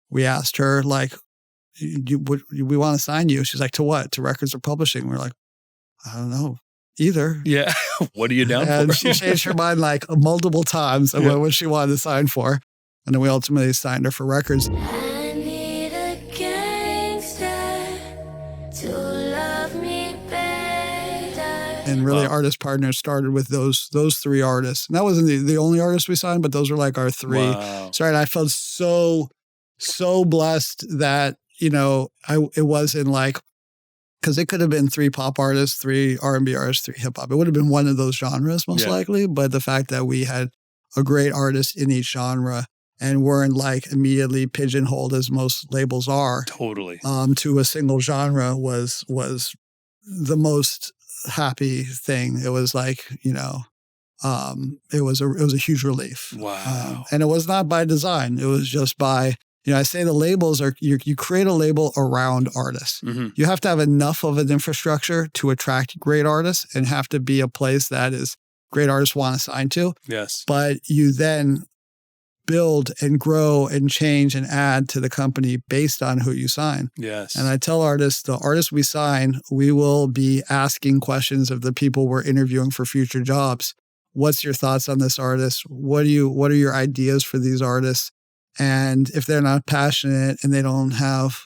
We asked her, like, we want to sign you. She's like, to what? To records or publishing? We're like, I don't know. Either. Yeah. What are you down and for? She changed her mind like multiple times about what she wanted to sign for. And then we ultimately signed her for records. I need a gangster to love me better. And really artist partners started with those three artists. And that wasn't the only artist we signed, but those were like our three. Wow. Sorry, and I felt so blessed that, it wasn't like, because it could have been three pop artists, three R&B artists, three hip hop. It would have been one of those genres most likely. But the fact that we had a great artist in each genre and weren't like immediately pigeonholed as most labels are. Totally. To a single genre was the most happy thing. It was like, it was a huge relief. Wow. And it was not by design. It was just by, I say the labels are, you create a label around artists. Mm-hmm. You have to have enough of an infrastructure to attract great artists and have to be a place that is great artists want to sign to. Yes. But you then build and grow and change and add to the company based on who you sign. Yes. And I tell artists, the artists we sign, we will be asking questions of the people we're interviewing for future jobs. What's your thoughts on this artist? What are your ideas for these artists? And if they're not passionate and they don't have,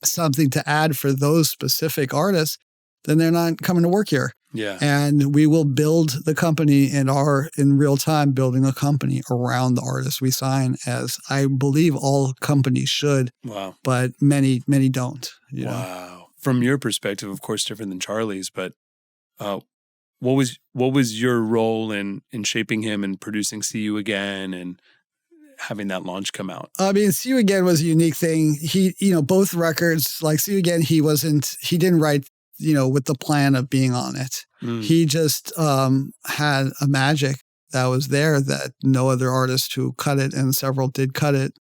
something to add for those specific artists, then they're not coming to work here. Yeah. And we will build the company and are in real time building a company around the artists we sign, as I believe all companies should. Wow. But many, many don't. Wow. From your perspective, of course, different than Charlie's, but what was your role in shaping him and producing See You Again and having that launch come out? I mean, See You Again was a unique thing. He, both records, like See You Again, he didn't write, with the plan of being on it. He just had a magic that was there that no other artist who cut it, and several did cut it,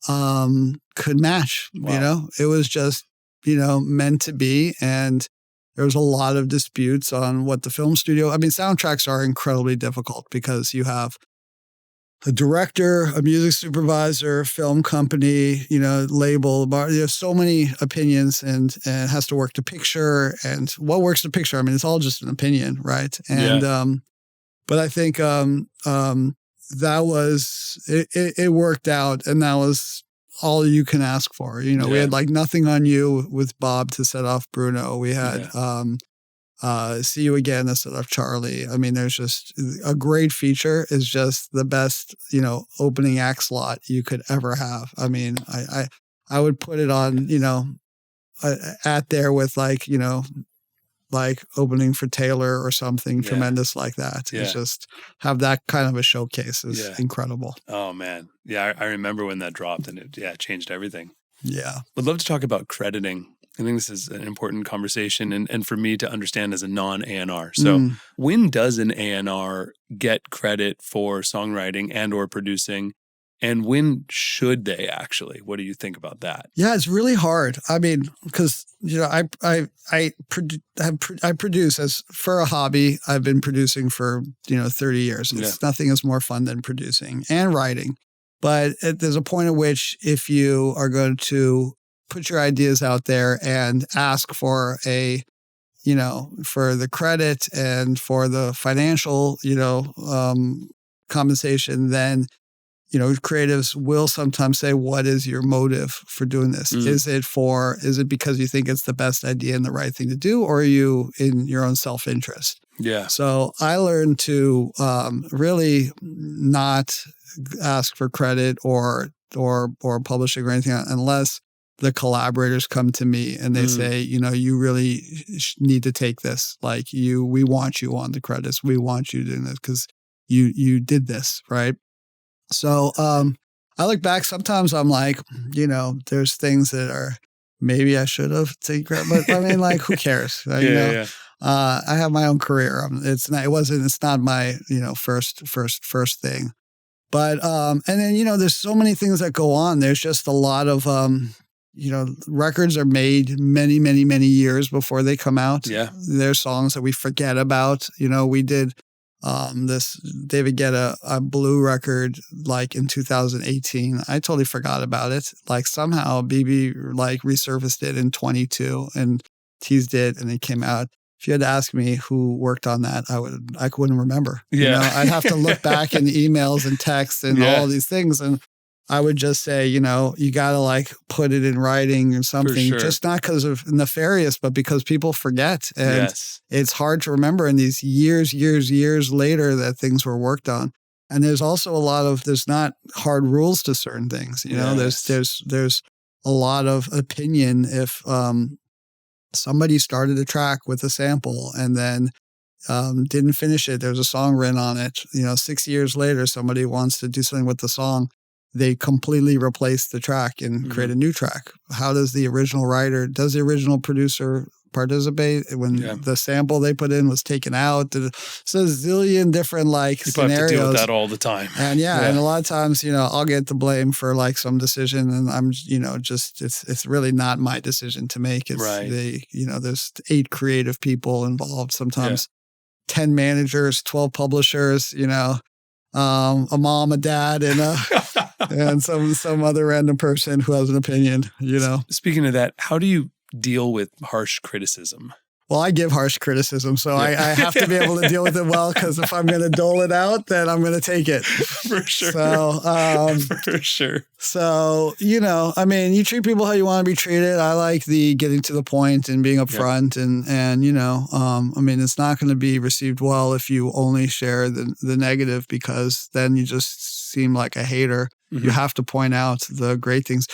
could match. Wow. It was just, meant to be. And there was a lot of disputes on what the film studio, soundtracks are incredibly difficult because you have a director, a music supervisor, film company, label, bar, so many opinions, and it has to work to picture. And what works to picture? It's all just an opinion, right? And but I think that was it worked out, and that was all you can ask for. We had like Nothing on You with Bob to set off Bruno. We had See You Again to set off Charlie. There's just a great feature is just the best, opening act slot you could ever have. I would put it on, at there with like, like opening for Taylor or something tremendous like that. Yeah. It's just have that kind of a showcase is incredible. Oh man. Yeah. I remember when that dropped and it changed everything. Yeah. Would love to talk about crediting. I think this is an important conversation and for me to understand as a non-A&R. So when does an A&R get credit for songwriting and or producing? And when should they actually? What do you think about that? Yeah, it's really hard. Because, I produce as for a hobby. I've been producing for, 30 years. Nothing is more fun than producing and writing. But there's a point at which if you are going to put your ideas out there and ask for for the credit and for the financial, compensation, then, creatives will sometimes say, what is your motive for doing this? Is it because you think it's the best idea and the right thing to do, or are you in your own self-interest? Yeah. So I learned to really not ask for credit or publishing or anything unless the collaborators come to me and they say, you really need to take this. Like we want you on the credits. We want you doing this because you did this, right? So I look back, sometimes I'm like, there's things that are maybe I should have taken credit, but I mean, like, who cares? Yeah. I have my own career. It's not my, first thing. But, and then, there's so many things that go on. There's just a lot of, records are made many, many, many years before they come out. Yeah. There's songs that we forget about. We did this David Guetta Blue record like in 2018. I totally forgot about it. Like somehow BB like resurfaced it in 22 and teased it, and it came out. If you had to ask me who worked on that, I wouldn't remember. Yeah. I'd have to look back in emails and texts and all these things, and I would just say, you got to like put it in writing or something, sure. just not because of nefarious, but because people forget. And it's hard to remember in these years later that things were worked on. And there's also there's not hard rules to certain things. There's a lot of opinion if somebody started a track with a sample and then didn't finish it. There's a song written on it. 6 years later, somebody wants to do something with the song. They completely replace the track and create a new track. How does the original producer participate when the sample they put in was taken out? So a zillion different People scenarios. have to deal with that all the time. And and a lot of times, I'll get the blame for like some decision, and I'm, just it's really not my decision to make. It's there's 8 creative people involved. Sometimes 10 managers, 12 publishers. A mom, a dad, and some other random person who has an opinion. Speaking of that, how do you deal with harsh criticism? Well, I give harsh criticism, so I have to be able to deal with it well, because if I'm going to dole it out, then I'm going to take it. For sure. So, for sure. So, you treat people how you want to be treated. I like the getting to the point and being upfront and it's not going to be received well if you only share the negative, because then you just seem like a hater. Mm-hmm. You have to point out the great things.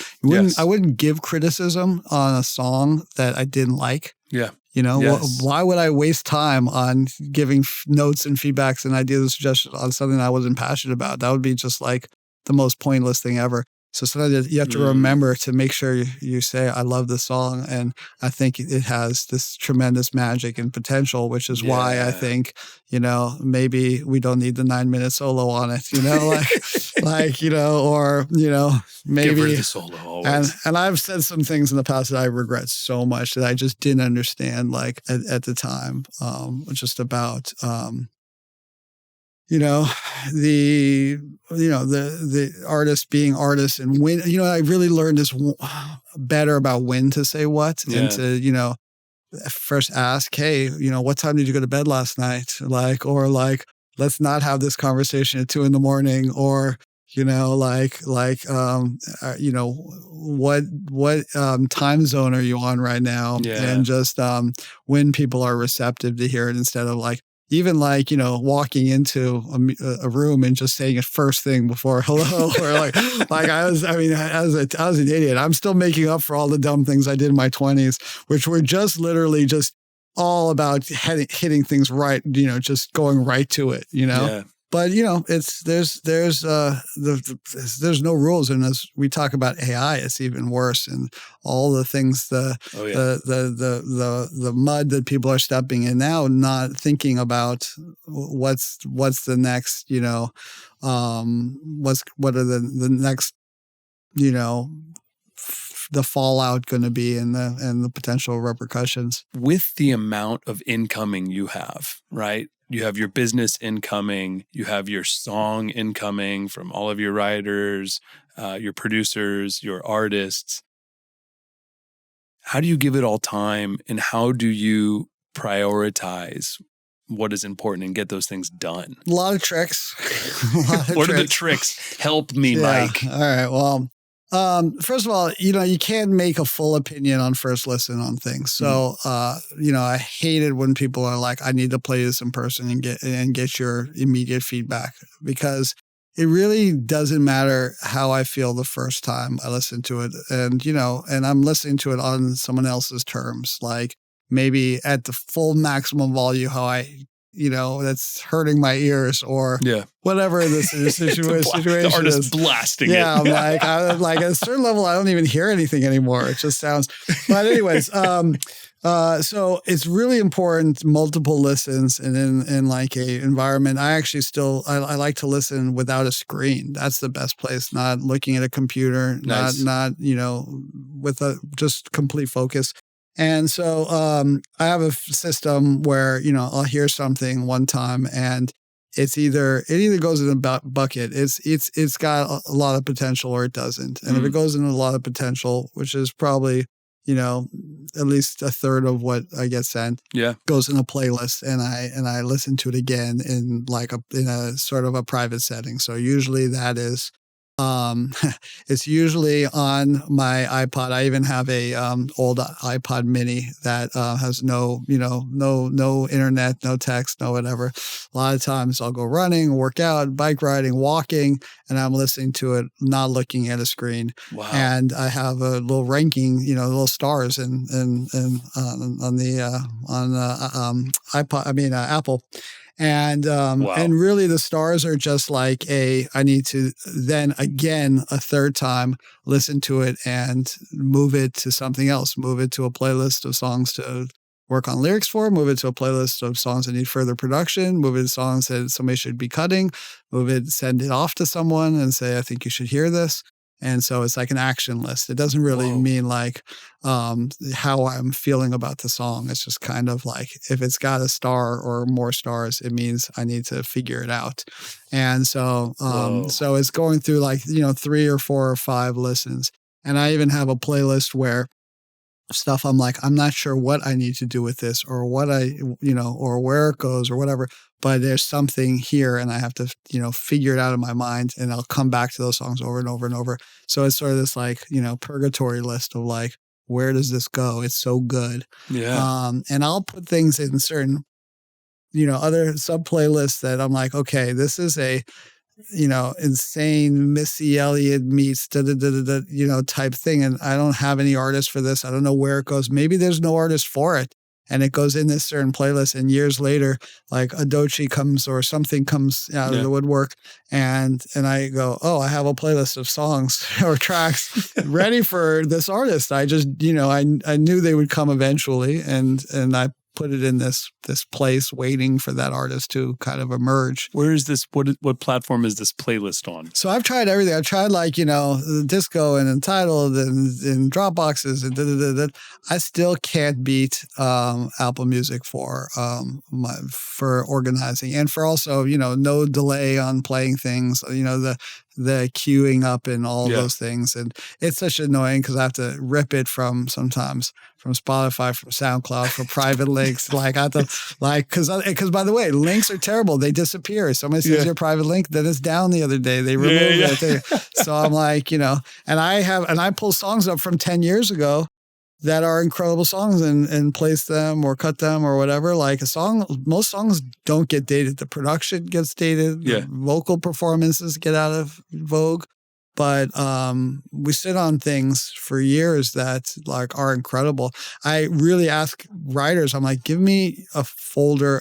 I wouldn't give criticism on a song that I didn't like. Yeah. Why would I waste time on giving notes and feedbacks and ideas and suggestions on something I wasn't passionate about? That would be just like the most pointless thing ever. So sometimes you have to remember to make sure you say, I love this song, and I think it has this tremendous magic and potential, which is why I think, maybe we don't need the 9-minute solo on it, maybe. Get rid of the solo always. And I've said some things in the past that I regret so much that I just didn't understand, like at the time, just about, the artist being artists, and when, I really learned this better about when to say what and to, first ask, hey, what time did you go to bed last night? Or let's not have this conversation at 2 a.m, or, what time zone are you on right now? And just when people are receptive to hear it, instead of even walking into a room and just saying it first thing before hello, or I was an idiot. I'm still making up for all the dumb things I did in my 20s, which were just literally just all about hitting things right, just going right to it, But there's no rules, and as we talk about AI, it's even worse, and all the things the mud that people are stepping in now, not thinking about what's the next what are the next the fallout going to be, and the potential repercussions with the amount of incoming you have, right? You have your business incoming, you have your song incoming from all of your writers, your producers, your artists. How do you give it all time, and how do you prioritize what is important and get those things done? A lot of tricks. What are the tricks? Help me, Mike. All right. Well, first of all, you can't make a full opinion on first listen on things. So, I hate it when people are like, I need to play this in person and get your immediate feedback, because it really doesn't matter how I feel the first time I listen to it. And, and I'm listening to it on someone else's terms, like maybe at the full maximum volume, how I that's hurting my ears or Yeah. whatever the situation The artist is. blasting Yeah, it. I'm like at a certain level, I don't even hear anything anymore. It just sounds. But anyways, so it's really important, multiple listens, and in like a environment. I actually I like to listen without a screen. That's the best place. Not looking at a computer. Nice. Not with a just complete focus. And so I have a system where I'll hear something one time and it either goes in a bucket. It's got a lot of potential or it doesn't. And if it goes in a lot of potential, which is probably at least a third of what I get sent, goes in a playlist, and I listen to it again in a sort of a private setting. So usually that is. It's usually on my iPod. I even have a old iPod mini that has no internet, no text, no whatever. A lot of times I'll go running, work out, bike riding, walking, and I'm listening to it, not looking at a screen. Wow. And I have a little ranking, little stars on iPod. Apple. And and really the stars are just like I need to then again a third time listen to it and move it to something else, move it to a playlist of songs to work on lyrics for, move it to a playlist of songs that need further production, move it to songs that somebody should be cutting, send it off to someone and say, I think you should hear this. And so it's like an action list. It doesn't really mean like how I'm feeling about the song. It's just kind of like if it's got a star or more stars, it means I need to figure it out. And so so it's going through like 3 or 4 or 5 listens. And I even have a playlist where stuff I'm like, I'm not sure what I need to do with this or what or where it goes or whatever, but there's something here and I have to, figure it out in my mind, and I'll come back to those songs over and over and over. So it's sort of this like, purgatory list of like, where does this go? It's so good. Yeah. And I'll put things in certain, other sub playlists that I'm like, okay, this is a, insane Missy Elliott meets type thing. And I don't have any artist for this. I don't know where it goes. Maybe there's no artist for it. And it goes in this certain playlist. And years later, like a Doechii comes or something comes out of the woodwork. And I go, oh, I have a playlist of songs or tracks ready for this artist. I just, I knew they would come eventually. And I put it in this place waiting for that artist to kind of emerge. Where is this? What platform is this playlist on? So I've tried everything. I've tried like, Disco and Entitled and Dropboxes and I still can't beat Apple Music for organizing and for also, no delay on playing things, the queuing up and all of those things. And it's such annoying because I have to rip it from Spotify, from SoundCloud, from private links. Like I have to because by the way, links are terrible. They disappear. Somebody says your private link, then it's down the other day. They remove it. So I'm like, and I pull songs up from 10 years ago that are incredible songs and place them or cut them or whatever. Like most songs don't get dated. The production gets dated. The vocal performances get out of vogue. But we sit on things for years that like are incredible. I really ask writers, I'm like, give me a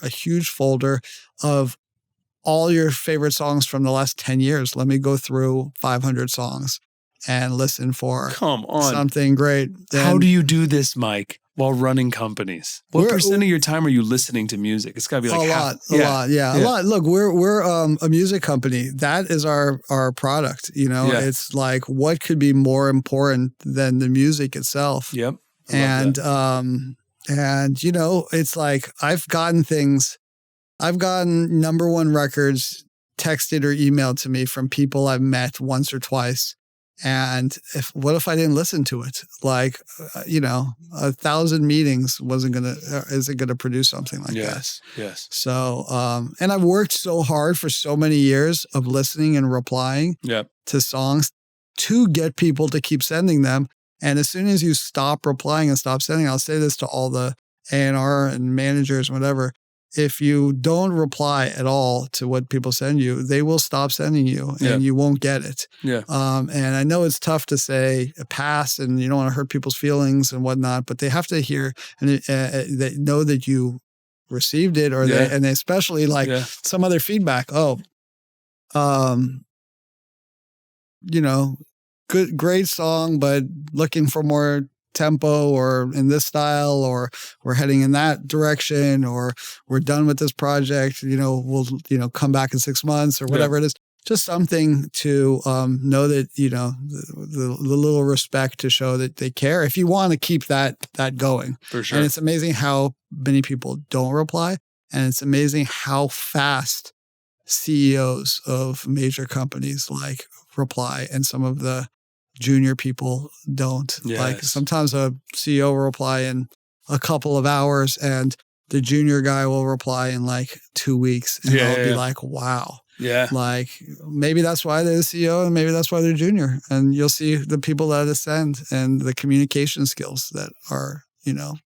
huge folder of all your favorite songs from the last 10 years. Let me go through 500 songs and listen for something great. How do you do this, Mike, while running companies? What percent of your time are you listening to music? It's got to be like a lot. Look, we're a music company. That is our product. It's like what could be more important than the music itself? Yep. And it's like I've gotten #1 records texted or emailed to me from people I've met once or twice. And what if I didn't listen to it? Like, 1,000 meetings isn't gonna produce something like that. Yes. So, and I've worked so hard for so many years of listening and replying to songs to get people to keep sending them. And as soon as you stop replying and stop sending, I'll say this to all the A&R and managers, whatever. If you don't reply at all to what people send you, they will stop sending you and you won't get it. Yeah. And I know it's tough to say pass and you don't want to hurt people's feelings and whatnot, but they have to hear and they know that you received it, or Yeah. they especially like Yeah. some other feedback. Great song, but looking for more tempo or in this style, or we're heading in that direction, or we're done with this project. We'll come back in 6 months or whatever it is. Just something to know that the little respect to show that they care. If you want to keep that going, For sure. and it's amazing how many people don't reply, and it's amazing how fast CEOs of major companies like reply, and some of the junior people don't. Yes. Like sometimes a CEO will reply in a couple of hours, and the junior guy will reply in like 2 weeks, and they'll be like, wow. Yeah. Like maybe that's why they're the CEO, and maybe that's why they're junior. And you'll see the people that ascend and the communication skills that are,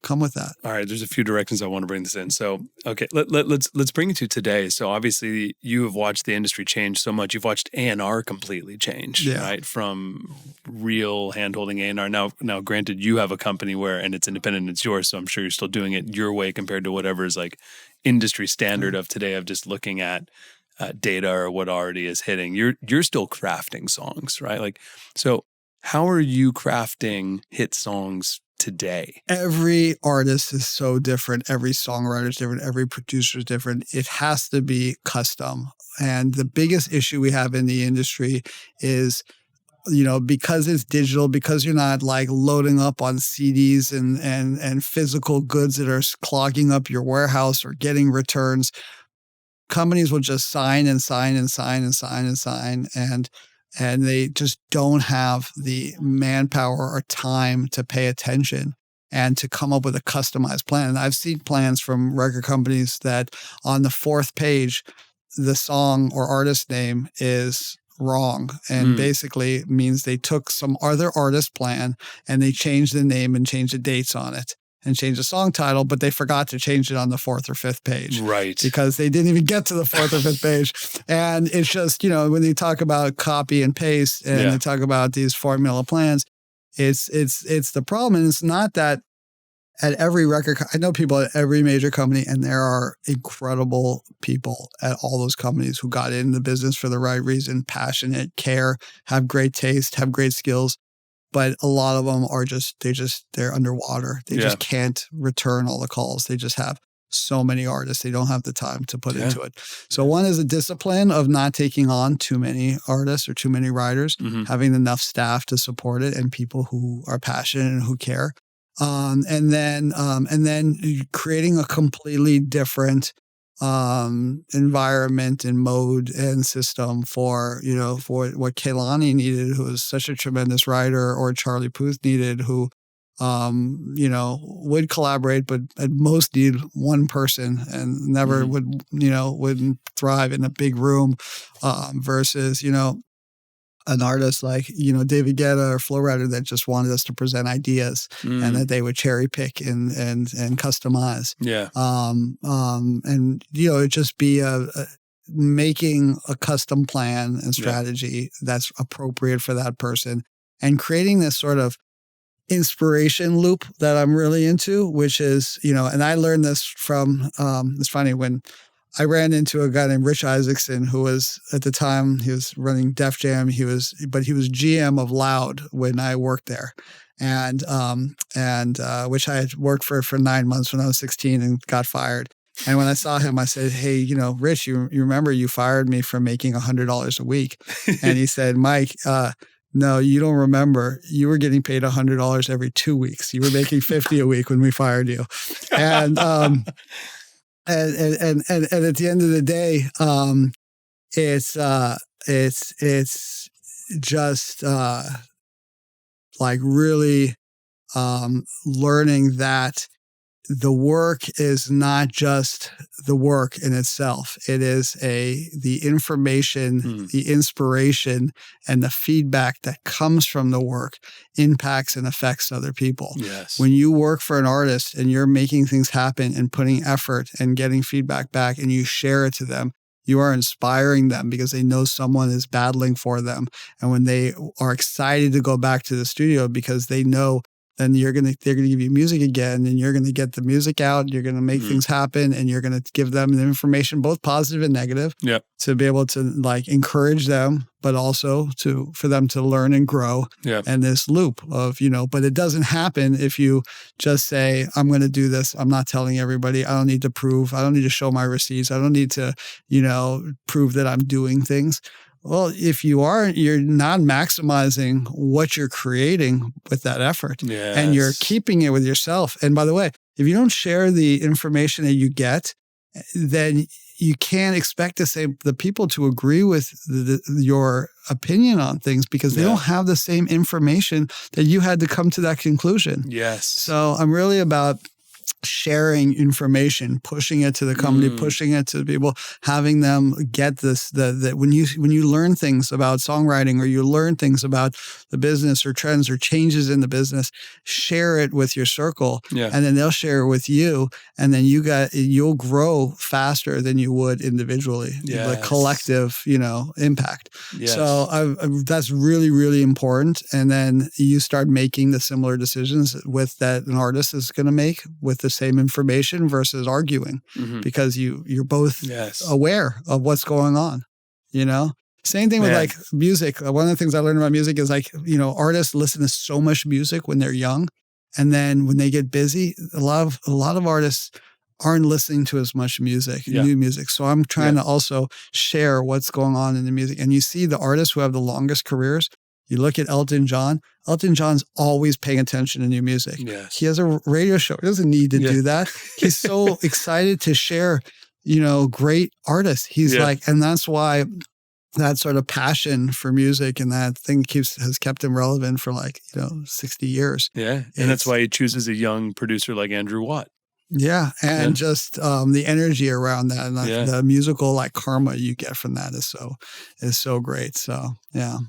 come with that. All right, there's a few directions I want to bring this in. So, okay, let's bring it to today. So, obviously, you have watched the industry change so much. You've watched A&R completely change, right? From real hand-holding A&R. Now, granted, you have a company and it's independent, it's yours, so I'm sure you're still doing it your way compared to whatever is like industry standard of today of just looking at data or what already is hitting. You're still crafting songs, right? Like, so how are you crafting hit songs today? Every artist is so different. Every songwriter is different. Every producer is different. It has to be custom. And the biggest issue we have in the industry is, because it's digital, because you're not like loading up on CDs and physical goods that are clogging up your warehouse or getting returns, companies will just sign and sign and sign and sign and sign. And they just don't have the manpower or time to pay attention and to come up with a customized plan. And I've seen plans from record companies that on the 4th page, the song or artist name is wrong, and basically means they took some other artist plan and they changed the name and changed the dates on it and changed the song title, but they forgot to change it on the 4th or 5th page. Right. Because they didn't even get to the 4th or 5th page. And it's just, when you talk about copy and paste and they talk about these formula plans, it's the problem. And it's not that at every record, I know people at every major company, and there are incredible people at all those companies who got in the business for the right reason, passionate, care, have great taste, have great skills. But a lot of them are they're underwater. They just can't return all the calls. They just have so many artists. They don't have the time to put into it. So one is a discipline of not taking on too many artists or too many writers, having enough staff to support it and people who are passionate and who care. And then creating a completely different environment and mode and system for what Kehlani needed, who was such a tremendous writer, or Charlie Puth needed, who would collaborate, but at most need one person and never wouldn't thrive in a big room, versus an artist like David Guetta or Flo Rida that just wanted us to present ideas and that they would cherry pick and customize. And it'd just be making a custom plan and strategy that's appropriate for that person, and creating this sort of inspiration loop that I'm really into, which is and I learned this from it's funny, when I ran into a guy named Rich Isaacson, who was, at the time, he was running Def Jam. But he was GM of Loud when I worked there, and which I had worked for 9 months when I was 16 and got fired. And when I saw him, I said, "Hey, Rich, you remember you fired me for making $100 a week?" And he said, "Mike, no, you don't remember. You were getting paid $100 every 2 weeks. You were making $50 a week when we fired you." And And at the end of the day, it's just like really learning that the work is not just the work in itself. It is the information, the inspiration, and the feedback that comes from the work impacts and affects other people. Yes. When you work for an artist and you're making things happen and putting effort and getting feedback back, and you share it to them, you are inspiring them because they know someone is battling for them. And when they are excited to go back to the studio because they know then they're gonna give you music again, and you're gonna get the music out. You're gonna make things happen, and you're gonna give them the information, both positive and negative, to be able to like encourage them, but also for them to learn and grow. And this loop of but it doesn't happen if you just say, I'm gonna do this. I'm not telling everybody. I don't need to prove. I don't need to show my receipts. I don't need to prove that I'm doing things. Well, if you're not maximizing what you're creating with that effort, and you're keeping it with yourself. And by the way, if you don't share the information that you get, then you can't expect the people to agree with your opinion on things, because they don't have the same information that you had to come to that conclusion. So I'm really about sharing information, pushing it to the company, pushing it to the people, having them get this, that when you learn things about songwriting, or you learn things about the business or trends or changes in the business, share it with your circle, and then they'll share it with you, and then you'll grow faster than you would individually. The collective, impact. So that's really, really important. And then you start making the similar decisions with that an artist is going to make with the same information versus arguing, because you're both aware of what's going on. Same thing with like music. One of the things I learned about music is like, artists listen to so much music when they're young, and then when they get busy, a lot of artists aren't listening to as much music, new music. So I'm trying to also share what's going on in the music. And you see the artists who have the longest careers. You look at Elton John. Elton John's always paying attention to new music. He has a radio show. He doesn't need to do that. He's so excited to share, great artists. He's like, and that's why that sort of passion for music and that thing has kept him relevant for 60 years. And that's why he chooses a young producer like Andrew Watt. And just the energy around that, and the musical karma you get from that is so great. So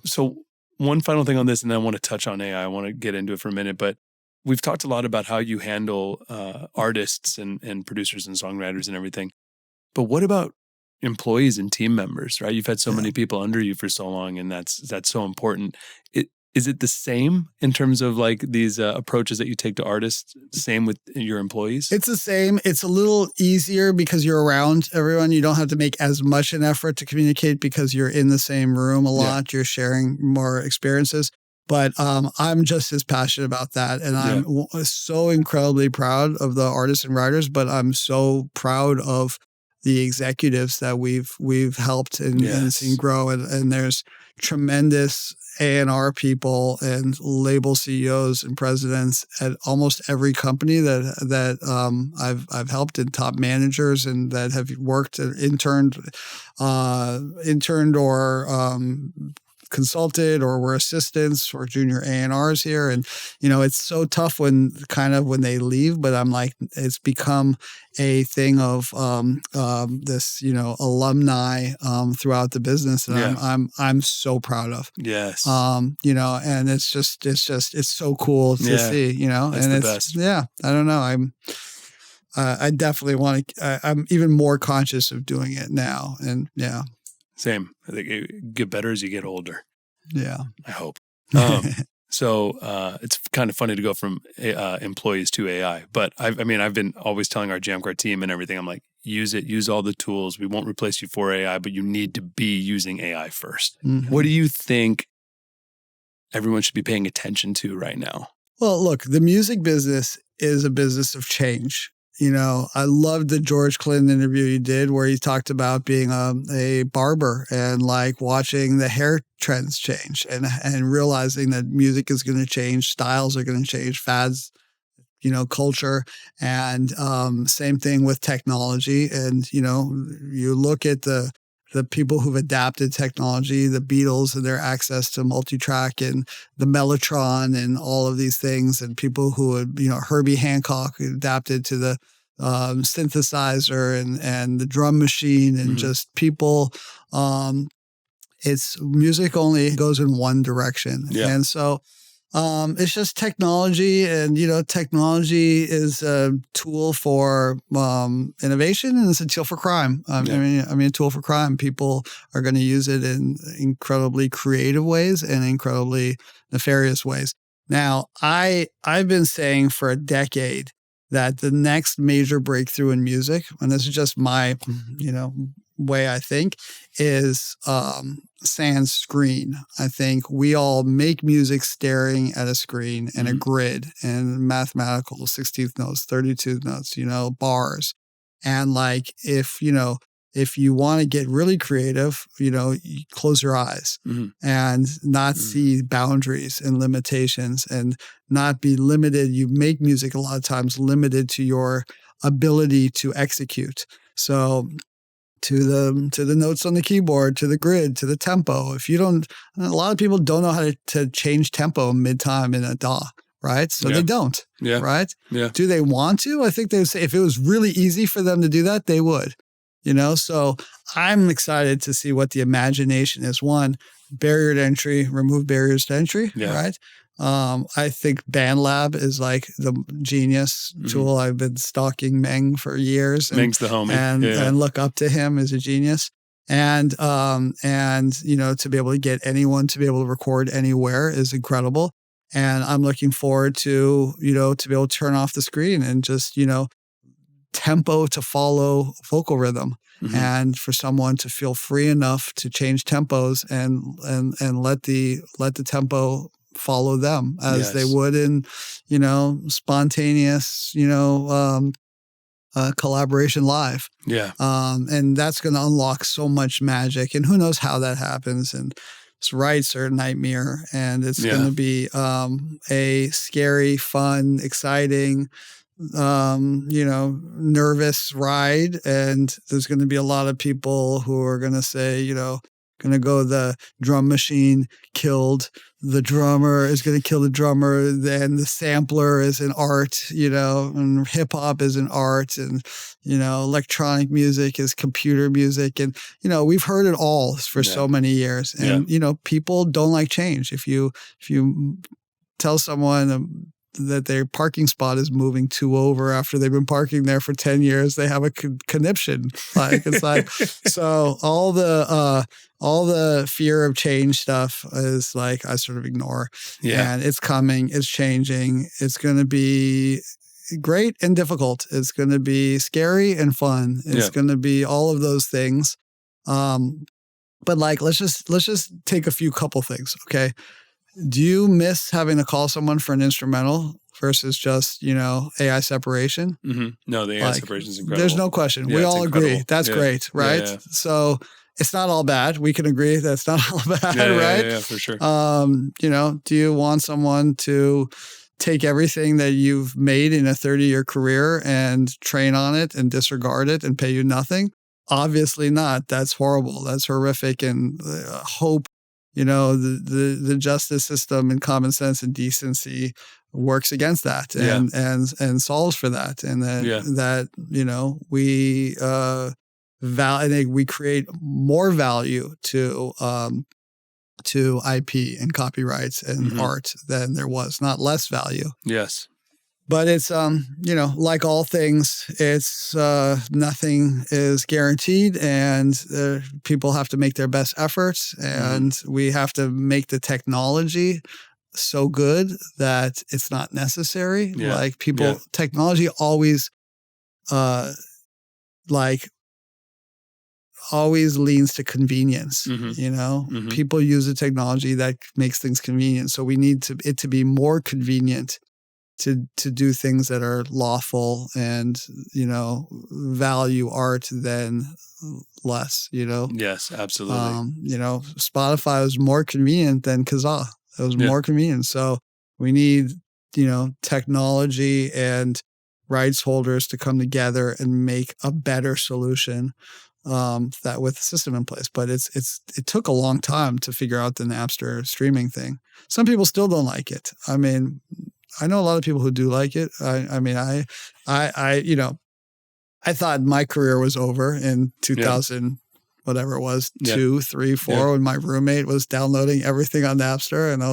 So one final thing on this, and then I want to touch on AI. I want to get into it for a minute, but we've talked a lot about how you handle artists and producers and songwriters and everything. But what about employees and team members, right? You've had so many people under you for so long, and that's so important. Is it the same in terms of these approaches that you take to artists? Same with your employees? It's the same. It's a little easier because you're around everyone. You don't have to make as much an effort to communicate because you're in the same room a lot. You're sharing more experiences. But I'm just as passionate about that. And I'm so incredibly proud of the artists and writers, but I'm so proud of the executives that we've helped and seen grow. And there's tremendous A&R people and label CEOs and presidents at almost every company that I've helped, in top managers and that have worked and interned or consulted or were assistants or junior A&Rs here. And, it's so tough when they leave, but I'm like, it's become a thing of this, alumni throughout the business that I'm so proud of. And it's so cool to see, That's and the it's best. I don't know. I definitely want to, I'm even more conscious of doing it now. And Same. I think you get better as you get older. I hope. So it's kind of funny to go from employees to AI. But I've been always telling our Jamcard team and everything, I'm like, use it, use all the tools. We won't replace you for AI, but you need to be using AI first. What do you think everyone should be paying attention to right now? Well, look, the music business is a business of change. I loved the George Clinton interview you did where he talked about being a barber and watching the hair trends change and realizing that music is going to change, styles are going to change, fads, culture, and same thing with technology. And, you look at the people who've adapted technology, the Beatles and their access to multi-track and the Mellotron and all of these things, and people who had, Herbie Hancock who adapted to the synthesizer and the drum machine and just people. It's music only goes in one direction. And so it's just technology, and technology is a tool for innovation, and it's a tool for crime. A tool for crime. People are going to use it in incredibly creative ways and incredibly nefarious ways. Now, I've been saying for a decade that the next major breakthrough in music, and this is just my, way I think, is sans screen. I think we all make music staring at a screen and a grid and mathematical 16th notes, 32th notes, bars. And like, if you want to get really creative, you close your eyes and not see boundaries and limitations and not be limited. You make music a lot of times limited to your ability to execute. So to the notes on the keyboard, to the grid, to the tempo. If you don't, a lot of people don't know how to change tempo mid-time in a DAW, right? So they don't, right? Yeah. Do they want to? I think they would say if it was really easy for them to do that, they would, So I'm excited to see what the imagination is. One, barrier to entry, remove barriers to entry, right? I think BandLab is like the genius tool. I've been stalking Meng for years. Meng's the homie. And look up to him as a genius. And to be able to get anyone to be able to record anywhere is incredible. And I'm looking forward to, to be able to turn off the screen and just, tempo to follow vocal rhythm. And for someone to feel free enough to change tempos and let the tempo follow them as they would in, spontaneous, collaboration live. Yeah. And that's going to unlock so much magic, and who knows how that happens. And rights are a nightmare, and it's going to be a scary, fun, exciting, nervous ride. And there's going to be a lot of people who are going to say, going to go, the drum machine killed the drummer, is going to kill the drummer. Then the sampler is an art, and hip hop is an art, and, electronic music is computer music. And, we've heard it all for so many years. And, people don't like change. If you tell someone that their parking spot is moving 2 over after they've been parking there for 10 years, they have a conniption. Like, it's like, so all the fear of change stuff is like, I sort of ignore. And it's coming, it's changing. It's going to be great and difficult. It's going to be scary and fun. It's going to be all of those things. But like, let's just take a couple things. Okay. Do you miss having to call someone for an instrumental versus just, AI separation? No, the AI separation is incredible. There's no question. We all agree. That's great, right? Yeah. So it's not all bad. We can agree that's not all bad, right? Yeah, for sure. Do you want someone to take everything that you've made in a 30-year career and train on it and disregard it and pay you nothing? Obviously not. That's horrible. That's horrific. And hope, the justice system and common sense and decency works against that and solves for that. And that we create more value to IP and copyrights and art than there was, not less value. Yes. But it's, like all things, it's nothing is guaranteed, and people have to make their best efforts, and we have to make the technology so good that it's not necessary. Yeah. Like technology always, always leans to convenience. People use the technology that makes things convenient. So we need it to be more convenient to do things that are lawful and, value art than less, Yes, absolutely. Spotify was more convenient than Kazaa. It was more convenient. So we need, technology and rights holders to come together and make a better solution that with the system in place. But it took a long time to figure out the Napster streaming thing. Some people still don't like it. I mean, I know a lot of people who do like it. I thought my career was over in 2000, whatever it was, 2, 3, 4, when my roommate was downloading everything on Napster. And I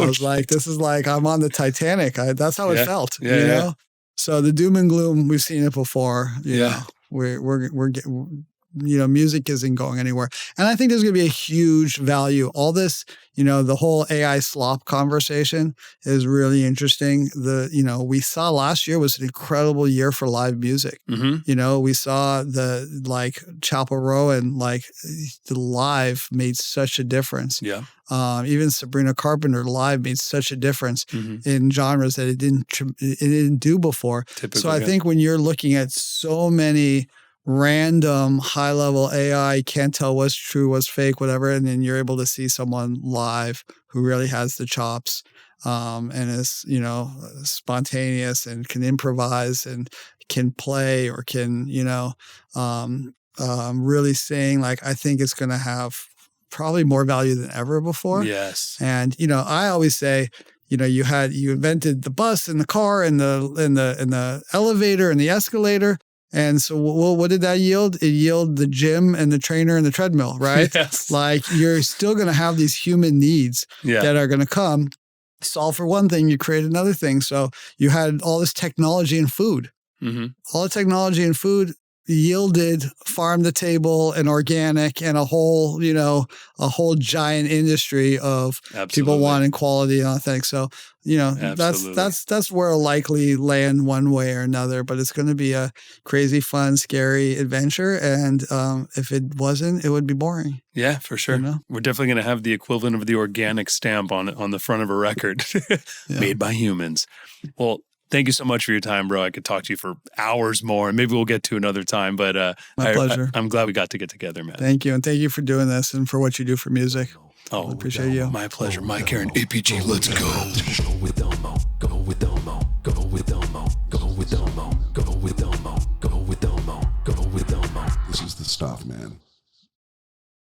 was like, this is like, I'm on the Titanic. That's how it felt, you know? So the doom and gloom, we've seen it before, you know, we're music isn't going anywhere. And I think there's going to be a huge value. All this, the whole AI slop conversation is really interesting. We saw last year was an incredible year for live music. We saw the Chapel Row and the live made such a difference. Yeah. Even Sabrina Carpenter live made such a difference in genres that it didn't do before. Typically, so I think when you're looking at so many random high-level AI, can't tell what's true, what's fake, whatever, and then you're able to see someone live who really has the chops and is, spontaneous and can improvise and can play or can, really sing. I think it's going to have probably more value than ever before. Yes. And, I always say, you invented the bus and the car and the elevator and the escalator. And so what did that yield? It yielded the gym and the trainer and the treadmill, right? Yes. You're still going to have these human needs that are going to come. Solve for one thing, you create another thing. So you had all this technology in food. All the technology in food yielded farm to table and organic and a whole giant industry of people wanting quality and authentic. So, that's where it'll likely land one way or another, but it's going to be a crazy, fun, scary adventure. And if it wasn't, it would be boring. Yeah, for sure. We're definitely going to have the equivalent of the organic stamp on the front of a record made by humans. Well, thank you so much for your time, bro. I could talk to you for hours more, and maybe we'll get to another time. But my pleasure. I'm glad we got to get together, man. Thank you. And thank you for doing this and for what you do for music. I appreciate you. My pleasure. Mike Caren, APG, let's go.